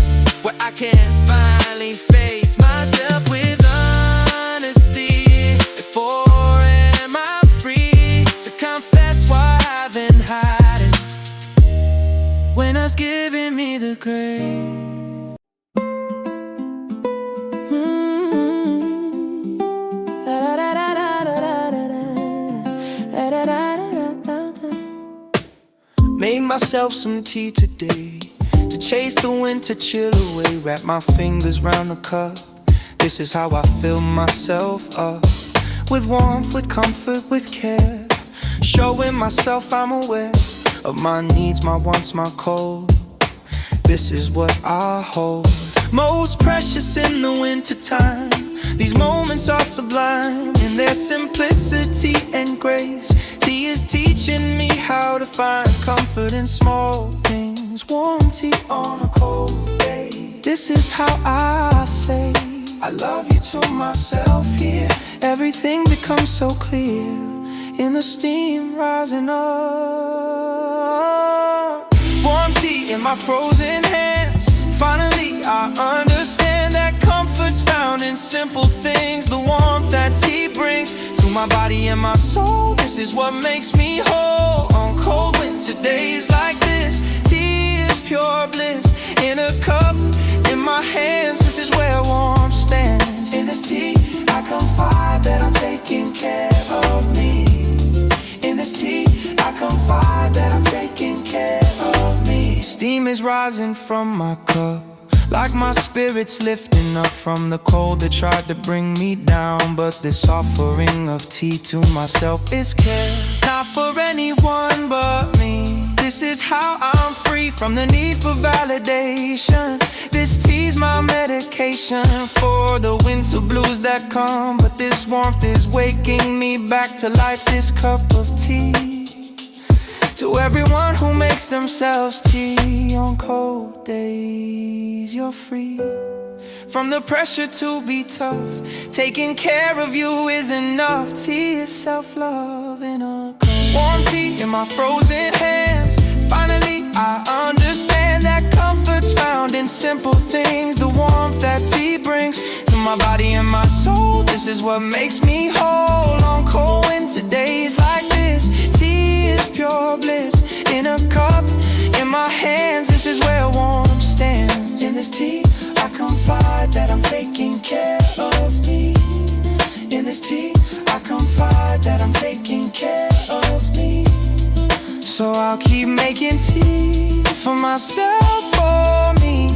where I can finally face myself with honesty. At 4 a.m. I'm free to confess what I've been hiding when I was giving me the grace. Made myself some tea today to chase the winter chill away. Wrap my fingers round the cup. This is how I fill myself up, with warmth, with comfort, with care. Showing myself I'm aware of my needs, my wants, my cold. This is what I hold most precious in the winter time. These moments are sublime in their simplicity and grace. Tea is teaching me how to find comfort in small things. Warm tea on a cold day. This is how I say I love you to myself here. Everything becomes so clear in the steam rising up. Warm tea in my frozen hands. Finally I understand that comfort's found in simple things. The warmth that tea brings to my body and my soul. This is what makes me whole on cold winter days like this. Tea is pure bliss in a cup in my hands. This is where warmth stands. In this tea I confide that I'm taking care of me. In this tea I confide that I'm taking care of me. Steam is rising from my cup, like my spirit's lifting up from the cold that tried to bring me down. But this offering of tea to myself is care, not for anyone but me. This is how I'm free from the need for validation. This tea's my medication for the winter blues that come. But this warmth is waking me back to life. This cup of tea, to everyone who makes themselves tea on cold days, you're free from the pressure to be tough. Taking care of you is enough. Tea is self-love in a cup. Warm tea in my frozen hands. Finally I understand that comfort's found in simple things. The warmth that tea brings to my body and my soul. This is what makes me whole on cold winter days like this. Tea is pure bliss in a cup in my hands. This is where warmth stands. In this tea I confide that I'm taking care of me. In this tea I confide that I'm taking care of me. So I'll keep making tea for myself, for me.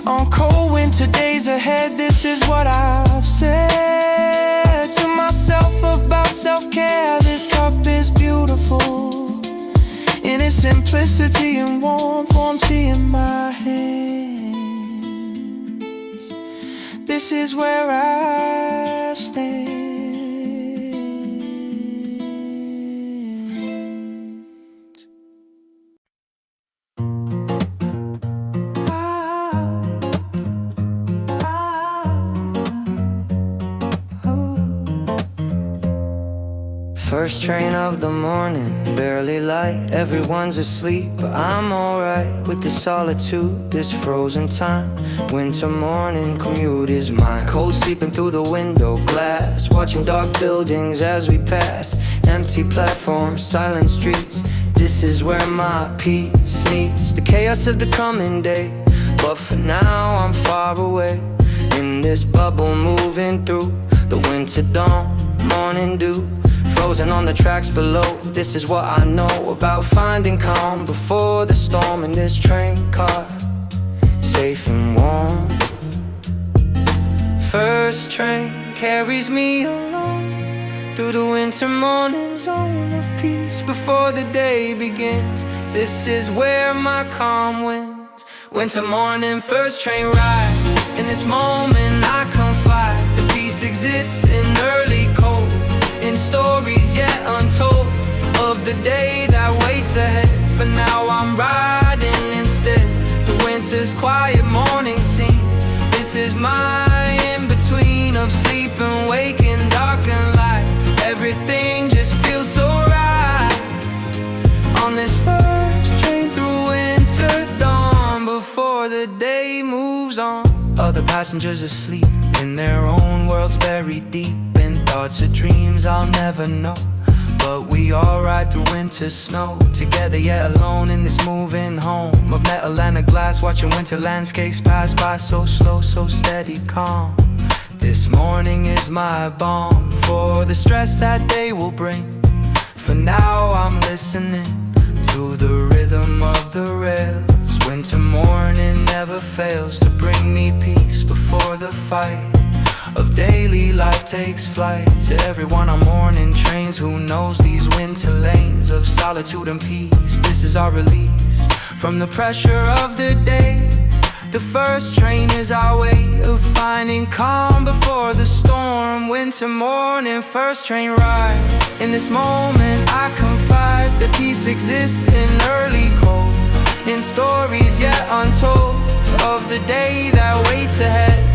On cold winter days ahead, this is what I've said to myself about self-care. This cup is beautiful in its simplicity and warmth. Warm tea in my hands. This is where I stand. First train of the morning, barely light, everyone's asleep, but I'm alright with this solitude, this frozen time. Winter morning commute is mine. Cold sleeping through the window glass, watching dark buildings as we pass. Empty platforms, silent streets, this is where my peace meets the chaos of the coming day. But for now I'm far away, in this bubble moving through the winter dawn, morning dew, frozen on the tracks below. This is what I know about finding calm before the storm in this train car, safe and warm. First train carries me along through the winter morning zone of peace before the day begins. This is where my calm wins. Winter morning, first train ride. In this moment I confide, the peace exists in early cold, in stories yet untold of the day that waits ahead. For now I'm riding instead, the winter's quiet morning scene. This is my in-between of sleep and waking, dark and light. Everything just feels so right on this first train through winter dawn, before the day moves on. Other passengers asleep in their own worlds, buried deep in thoughts or dreams I'll never know. But we all ride through winter snow, together yet alone in this moving home of metal and a glass, watching winter landscapes pass by so slow, so steady, calm. This morning is my balm for the stress that day will bring. For now I'm listening to the rhythm of the rails. Winter morning never fails to bring me peace before the fight of daily life takes flight. To everyone on morning trains who knows these winter lanes of solitude and peace, this is our release from the pressure of the day. The first train is our way of finding calm before the storm. Winter morning, first train ride. In this moment I confide that peace exists in early cold, in stories yet untold of the day that waits ahead.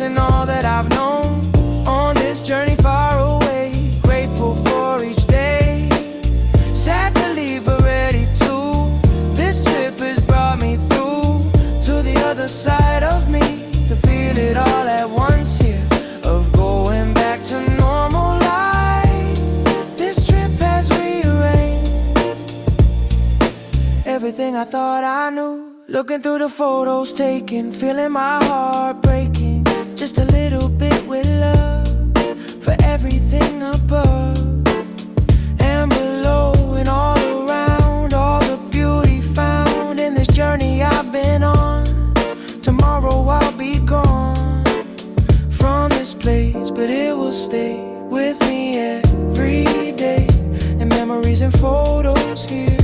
processing all that I've known on this journey far away. Grateful for each day, sad to leave but ready to. This trip has brought me through to the other side of me, to feel it all at once here, of going back to normal life. This trip has rearranged everything I thought I knew. Looking through the photos taken, feeling my heart breaking, just a little bit with love for everything above and below and all around, all the beauty found in this journey I've been on. Tomorrow I'll be gone from this place, but it will stay with me every day, and memories and photos here.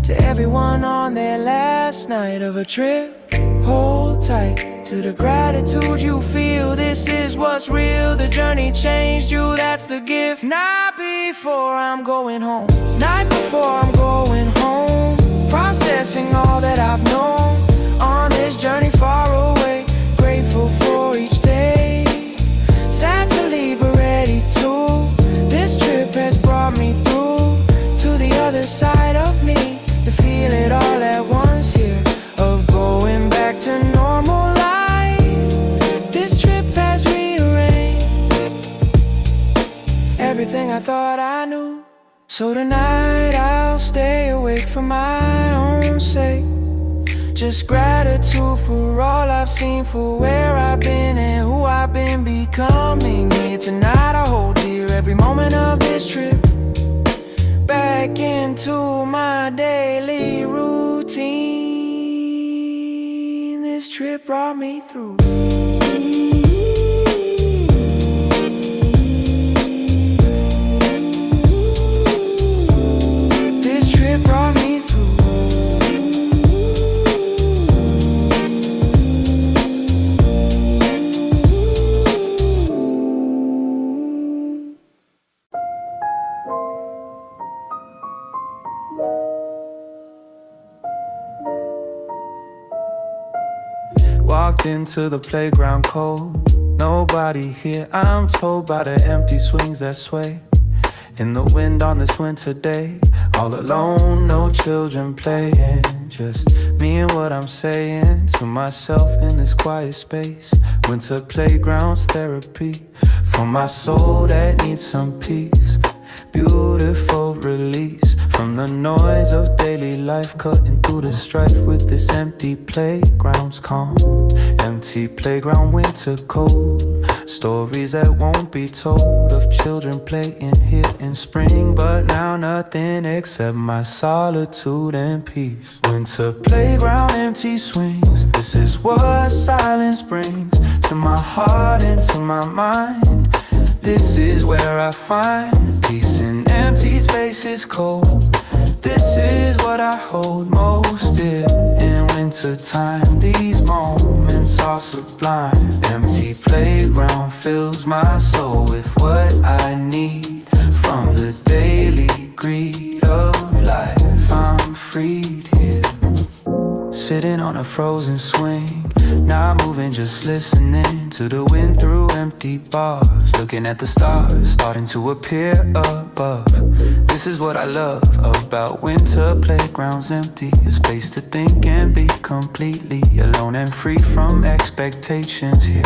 To everyone on their last night of a trip, hold tight to the gratitude you feel. This is what's real. The journey changed you, that's the gift. Night before I'm going home, night before I'm going home, processing all that I've known on this journey far away. Grateful for each day, sad to leave but ready to. This trip has brought me through to the other side of me, to feel it all at once here, of going back to normal life. This trip has rearranged everything I thought I knew. So tonight I'll stay awake for my own sake, just gratitude for all I've seen, for where I've been and who I've been becoming. Here tonight I hold dear every moment of this trip, back into my daily routine. This trip brought me through. This trip brought me through. Walked into the playground cold, nobody here, I'm told, by the empty swings that sway in the wind on this winter day. All alone, no children playing, just me and what I'm saying to myself in this quiet space. Winter playground's therapy for my soul that needs some peace. Beautiful release from the noise of daily life, cutting through the strife with this empty playground's calm. Empty playground, winter cold, stories that won't be told of children playing here in spring, but now nothing except my solitude and peace. Winter playground, empty swings, this is what silence brings to my heart and to my mind. This is where I find peace in empty spaces cold. This is what I hold most dear in winter time. These moments are sublime. Empty playground fills my soul with what I need from the daily greed of life. I'm freed here, sitting on a frozen swing, not moving, just listening to the wind through empty bars, looking at the stars starting to appear above. This is what I love about winter playgrounds, empty, a space to think and be completely alone and free from expectations here.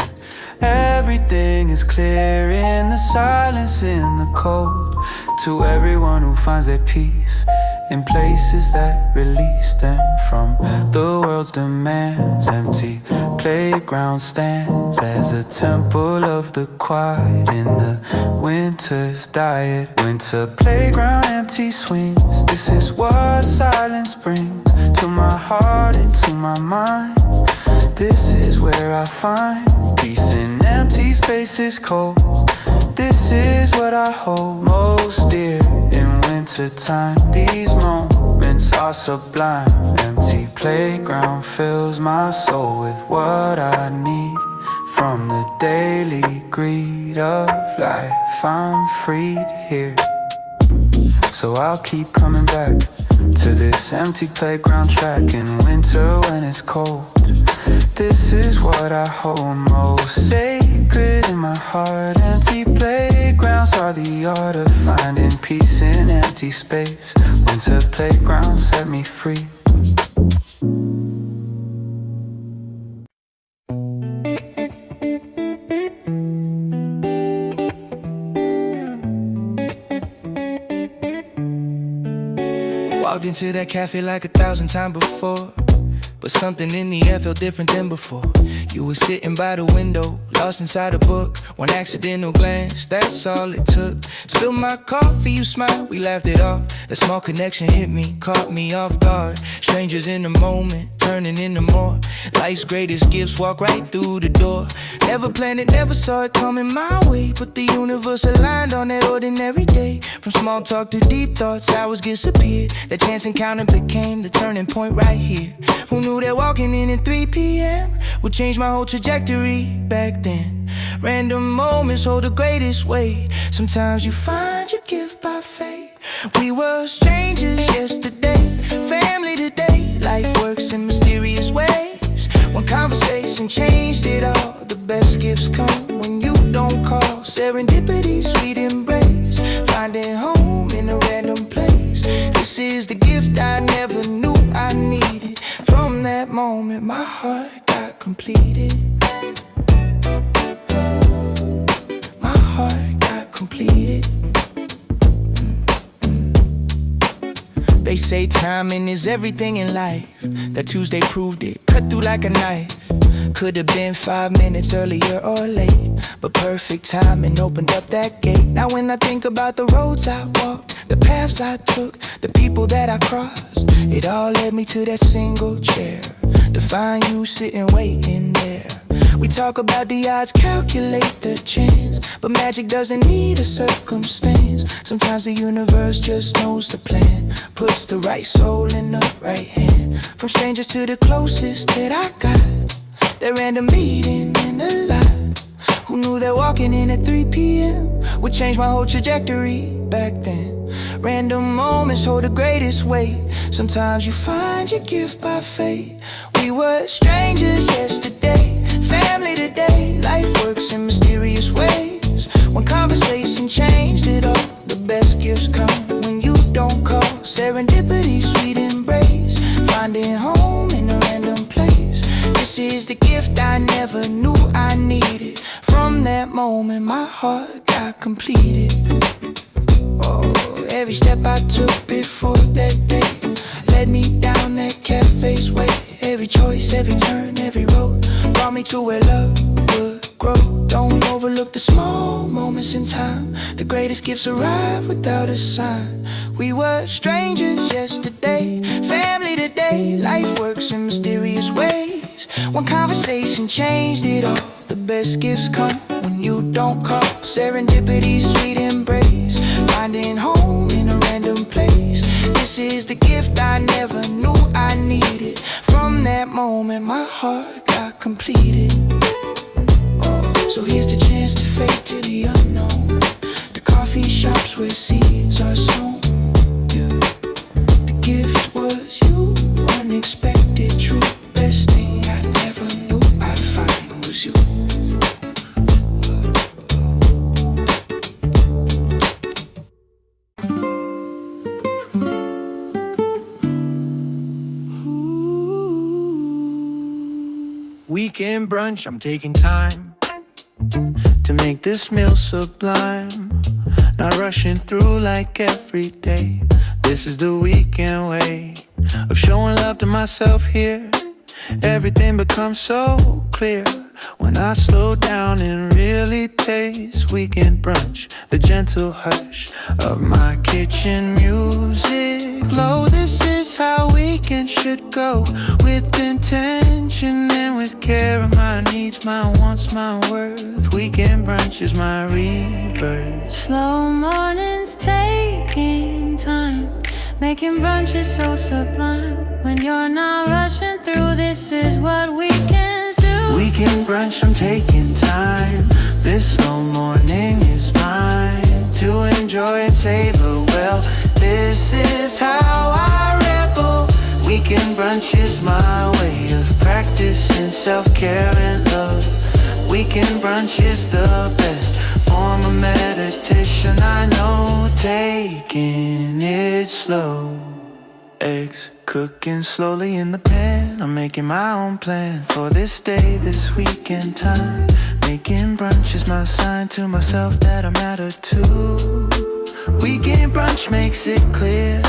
Everything is clear in the silence, in the cold, to everyone who finds their peace in places that release them from the world's demands. Empty playground stands as a temple of the quiet in the winter's diet. Winter playground, empty swings, this is what silence brings to my heart and to my mind. This is where I find peace in empty spaces cold. This is what I hold most dear in winter time. These moments are sublime. Empty playground fills my soul with what I need from the daily greed of life. I'm freed here, so I'll keep coming back to this empty playground track in winter when it's cold. this is what I hold most sacred in my heart. Empty playgrounds are the art of finding peace in empty space. Winter playground set me free. Walked into that cafe like 1,000 times before, but something in the air felt different than before. You were sitting by the window, lost inside a book. One accidental glance, that's all it took. Spilled my coffee, you smiled, we laughed it off. A small connection hit me, caught me off guard. Strangers in the moment, turning into more. Life's greatest gifts walk right through the door. Never planned it, never saw it coming my way, but the universe aligned on that ordinary day. From small talk to deep thoughts, hours disappeared. That chance encounter became the turning point right here. Who knew that walking in at 3 p.m. would change my whole trajectory back then? Random moments hold the greatest weight. Sometimes you find your gift by fate. We were strangers yesterday, family today. Life works in mysterious ways. One conversation changed it all. The best gifts come when you don't call. Serendipity, sweet embrace, finding home in a random place. This is the gift I never knew I needed. From that moment my heart got completed. My heart got completed. They say timing is everything in life. That Tuesday proved it, cut through like a knife. Could have been 5 minutes earlier or late, but perfect timing opened up that gate. Now when I think about the roads I walked, the paths I took, the people that I crossed, it all led me to that single chair, to find you sitting waiting there. We talk about the odds, calculate the chance, but magic doesn't need a circumstance. Sometimes the universe just knows the plan, puts the right soul in the right hand. From strangers to the closest that I got, that random meeting in the lot. Who knew that walking in at 3 p.m. would change my whole trajectory back then? Random moments hold the greatest weight. Sometimes you find your gift by fate. We were strangers yesterday, family today. Life works in mysterious ways. One conversation changed it all. The best gifts come when you don't call. Serendipity, sweet embrace, finding home in a random place. This is the gift I never knew I needed. From that moment my heart got completed. Oh, every step I took before that day led me down that cafe's way. Every choice, every turn, every road brought me to where love would grow. Don't overlook the small moments in time. The greatest gifts arrive without a sign. We were strangers yesterday, family today. Life works in mysterious ways. One conversation changed it all. The best gifts come when you don't call. Serendipity, sweet embrace, finding home in a random place. This is the gift I never knew I needed. From that moment my heart got completed. So here's the chance to fade to the unknown. The coffee shops where seeds are sown. Yeah. The gift was you, unexpected, true. Best thing I never knew I'd find was you. Weekend brunch, I'm taking time to make this meal sublime. Not rushing through like every day. This is the weekend way of showing love to myself here. Everything becomes so clear when I slow down and really taste weekend brunch. The gentle hush of my kitchen music glow. This is how weekend should go, with intention and with care of my needs, my wants, my worth. Weekend brunch is my rebirth. Slow mornings taking time, making brunches so sublime. When you're not rushing through, this is what weekends do. Weekend brunch, I'm taking time. This slow morning is mine to enjoy and savor well. This is how I revel. Weekend brunch is my way of practicing in self-care and love. Weekend brunch is the best form of meditation I know. Taking it slow. Eggs cooking slowly in the pan. I'm making my own plan for this day, this weekend time. Making brunch is my sign to myself that I matter too. Weekend brunch makes it clear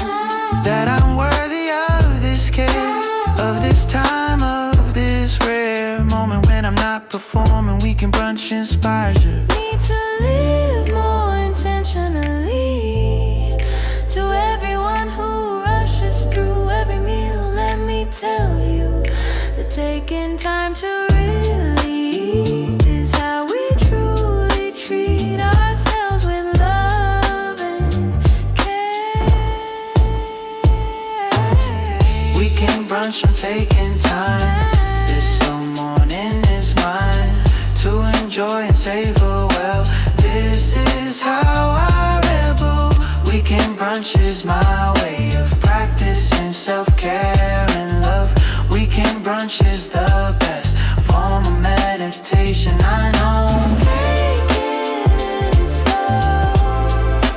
that I'm worthy of this care, of this time, of this rare moment when I'm not performing. Weekend brunch inspires you. Need to live more intentionally. To everyone who rushes through every meal, let me tell you that taking time to really eat is how we truly treat ourselves with love and care. Weekend brunch, I'm taking time. This whole morning is mine to enjoy and savor well. This is how I rebel. Weekend brunch is my way of practicing self-care and love. Weekend brunch is the best form of meditation I know. Taking it slow.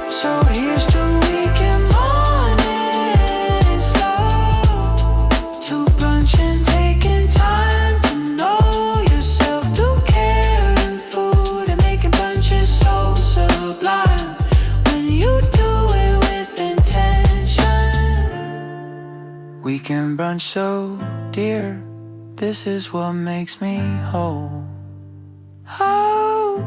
So here's to weekend Morning slow. to brunch and taking time to know yourself through care and food. And making brunch is so sublime When you do it with intention. Weekend brunch so dear. This is what makes me whole. Oh.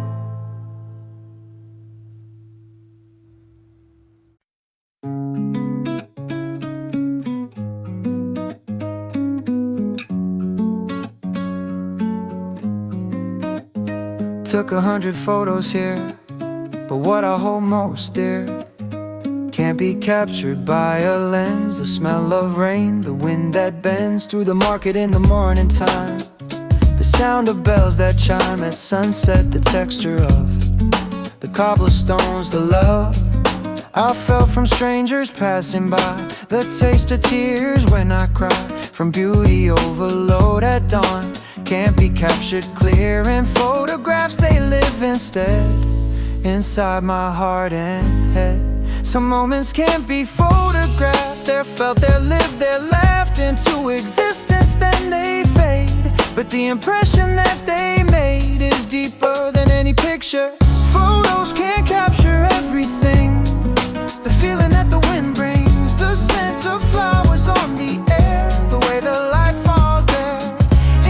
Took 100 photos here, but what I hold most dear can't be captured by a lens. The smell of rain, the wind that bends through the market in the morning time, the sound of bells that chime at sunset, the texture of the cobblestones, the love I felt from strangers passing by, the taste of tears when I cry, from beauty overload at dawn. Can't be captured clear in photographs, they live instead inside my heart and head. Some moments can't be photographed, they're felt, they're lived, they're laughed into existence, then they fade. But the impression that they made is deeper than any picture. Photos can't capture everything, the feeling that the wind brings, the scent of flowers on the air, the way the light falls there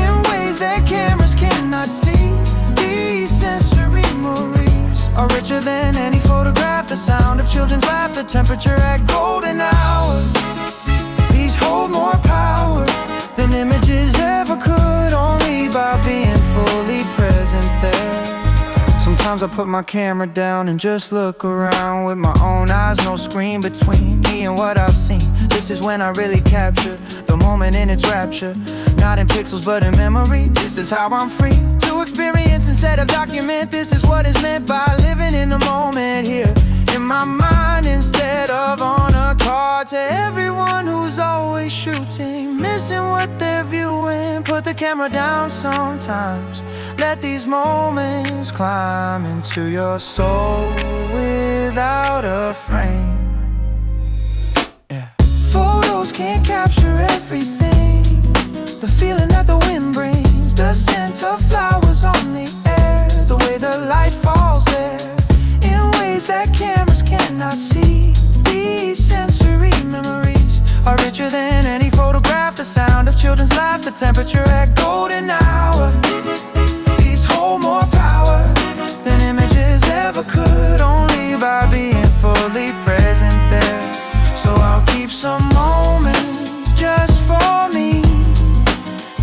in ways that cameras cannot see. These sensory memories are richer than any photograph. The sound of children's laughter, temperature at golden hour. These hold more power than images ever could, only by being fully present there. Sometimes I put my camera down and just look around with my own eyes, no screen between me and what I've seen. This is when I really capture the moment in its rapture, not in pixels but in memory. This is how I'm free to experience instead of document. This is what is meant by living in the moment here, in my mind instead of on a card. To everyone who's always shooting, missing what they're viewing, put the camera down sometimes. Let these moments climb into your soul without a frame. Yeah. Photos can't capture everything, the feeling that the wind brings, the scent of flowers on the air, the way the light falls there in ways that cameras cannot see. These sensory memories are richer than any photograph. The sound of children's laughter, temperature at golden hour. These hold more power than images ever could, only by being fully present there. So I'll keep some moments just for me.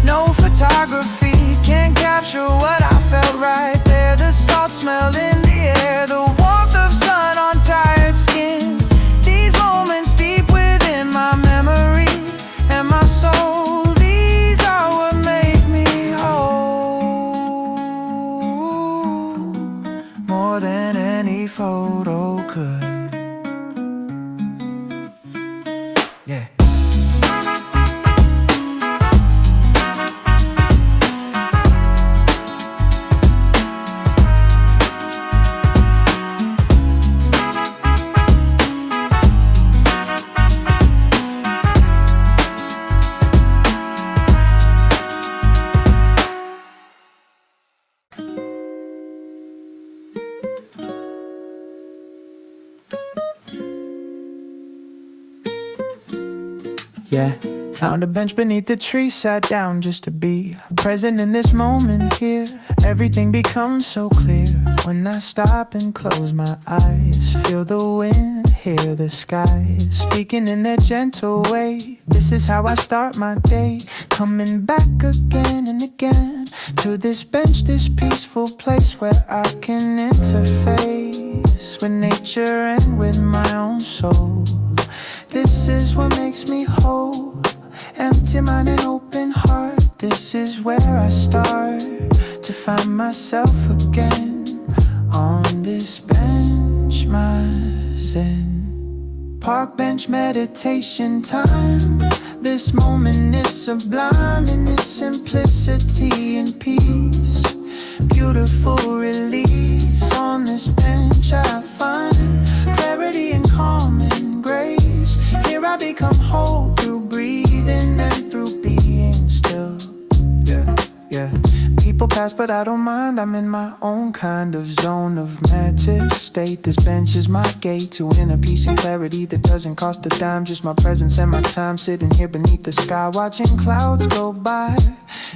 No photography can capture what I felt right there. The salt smell in the air, the warmth of sun on tired skin. These moments deep within my memory and my soul, these are what make me whole, more than any photo could. Yeah. yeah. Found a bench beneath the tree, sat down just to be present in this moment here. Everything becomes so clear when I stop and close my eyes. Feel the wind, hear the skies speaking in their gentle way. This is how I start my day, coming back again and again to this bench, this peaceful place where I can interface with nature and with my own soul. This is what makes me whole. Empty mind and open heart. This is where I start to find myself again on this bench, my zen. Park bench meditation time. This moment is sublime in its simplicity and peace. Beautiful release. On this bench I find clarity and calm and grace. Here I become whole through breathing and through being still. Yeah, yeah. People pass but I don't mind. I'm in my own kind of zone of mental state. This bench is my gate to inner peace and clarity that doesn't cost a dime. Just my presence and my time sitting here beneath the sky, watching clouds go by.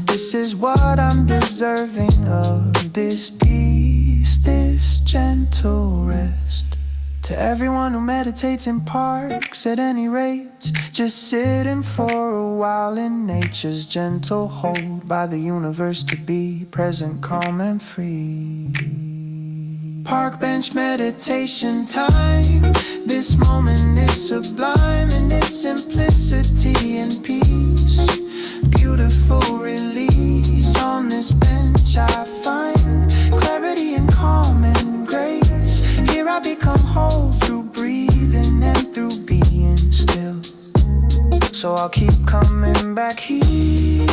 This is what I'm deserving of. This peace, this gentle rest. To everyone who meditates in parks at any rate, just sitting for a while in nature's gentle hold by the universe to be present, calm and free. Park bench meditation time. This moment is sublime in its simplicity and peace. Beautiful release. On this bench I find clarity and calm and grace. Here I become whole through breathing and through being still. So I'll keep coming back here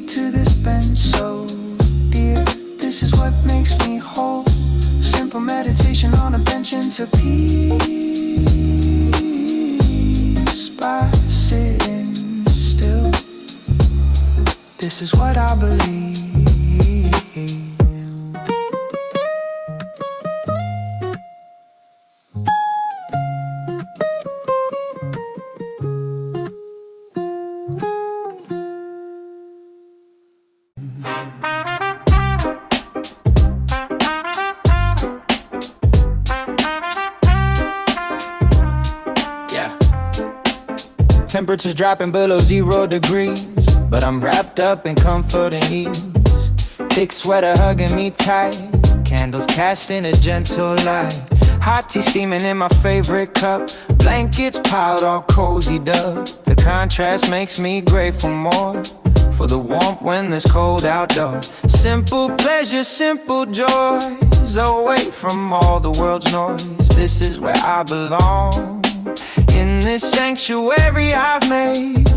to this bench so dear. This is what makes me whole. Simple meditation on a bench into peace by sitting still. This is what I believe. Temperatures dropping below 0 degrees, but I'm wrapped up in comfort and ease. Thick sweater hugging me tight, candles casting a gentle light. Hot tea steaming in my favorite cup, blankets piled all cozied up. The contrast makes me grateful more for the warmth when there's cold outdoors. Simple pleasure, simple joys, away from all the world's noise. This is where I belong, in this sanctuary I've made.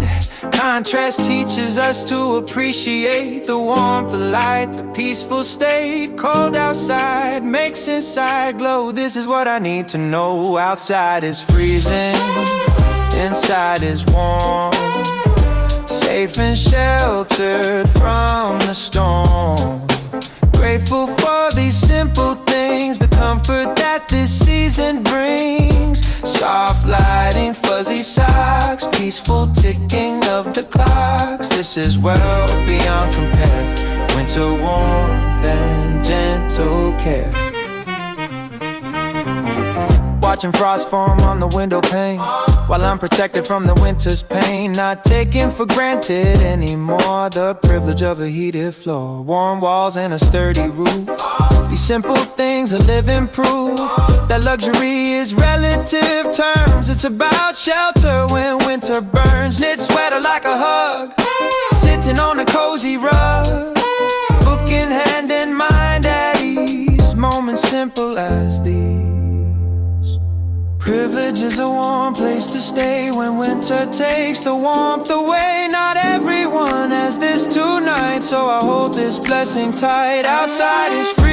Contrast teaches us to appreciate the warmth, the light, the peaceful state. Cold outside makes inside glow. This is what I need to know. Outside is freezing, inside is warm, safe and sheltered from the storm. Grateful for these simple things, the comfort that this season brings. Soft lighting, fuzzy socks, peaceful ticking of the clocks. This is well beyond compare. Winter warmth and gentle care. Watching frost form on the window pane, while I'm protected from the winter's pain. Not taken for granted anymore, the privilege of a heated floor, warm walls and a sturdy roof. These simple things are living proof that luxury is relative terms. It's about shelter when winter burns. Knit sweater like a hug, sitting on a cozy rug, book in hand and mind at ease. Moments simple as these. Privilege is a warm place to stay when winter takes the warmth away. Not everyone has this tonight, so I hold this blessing tight. Outside is free,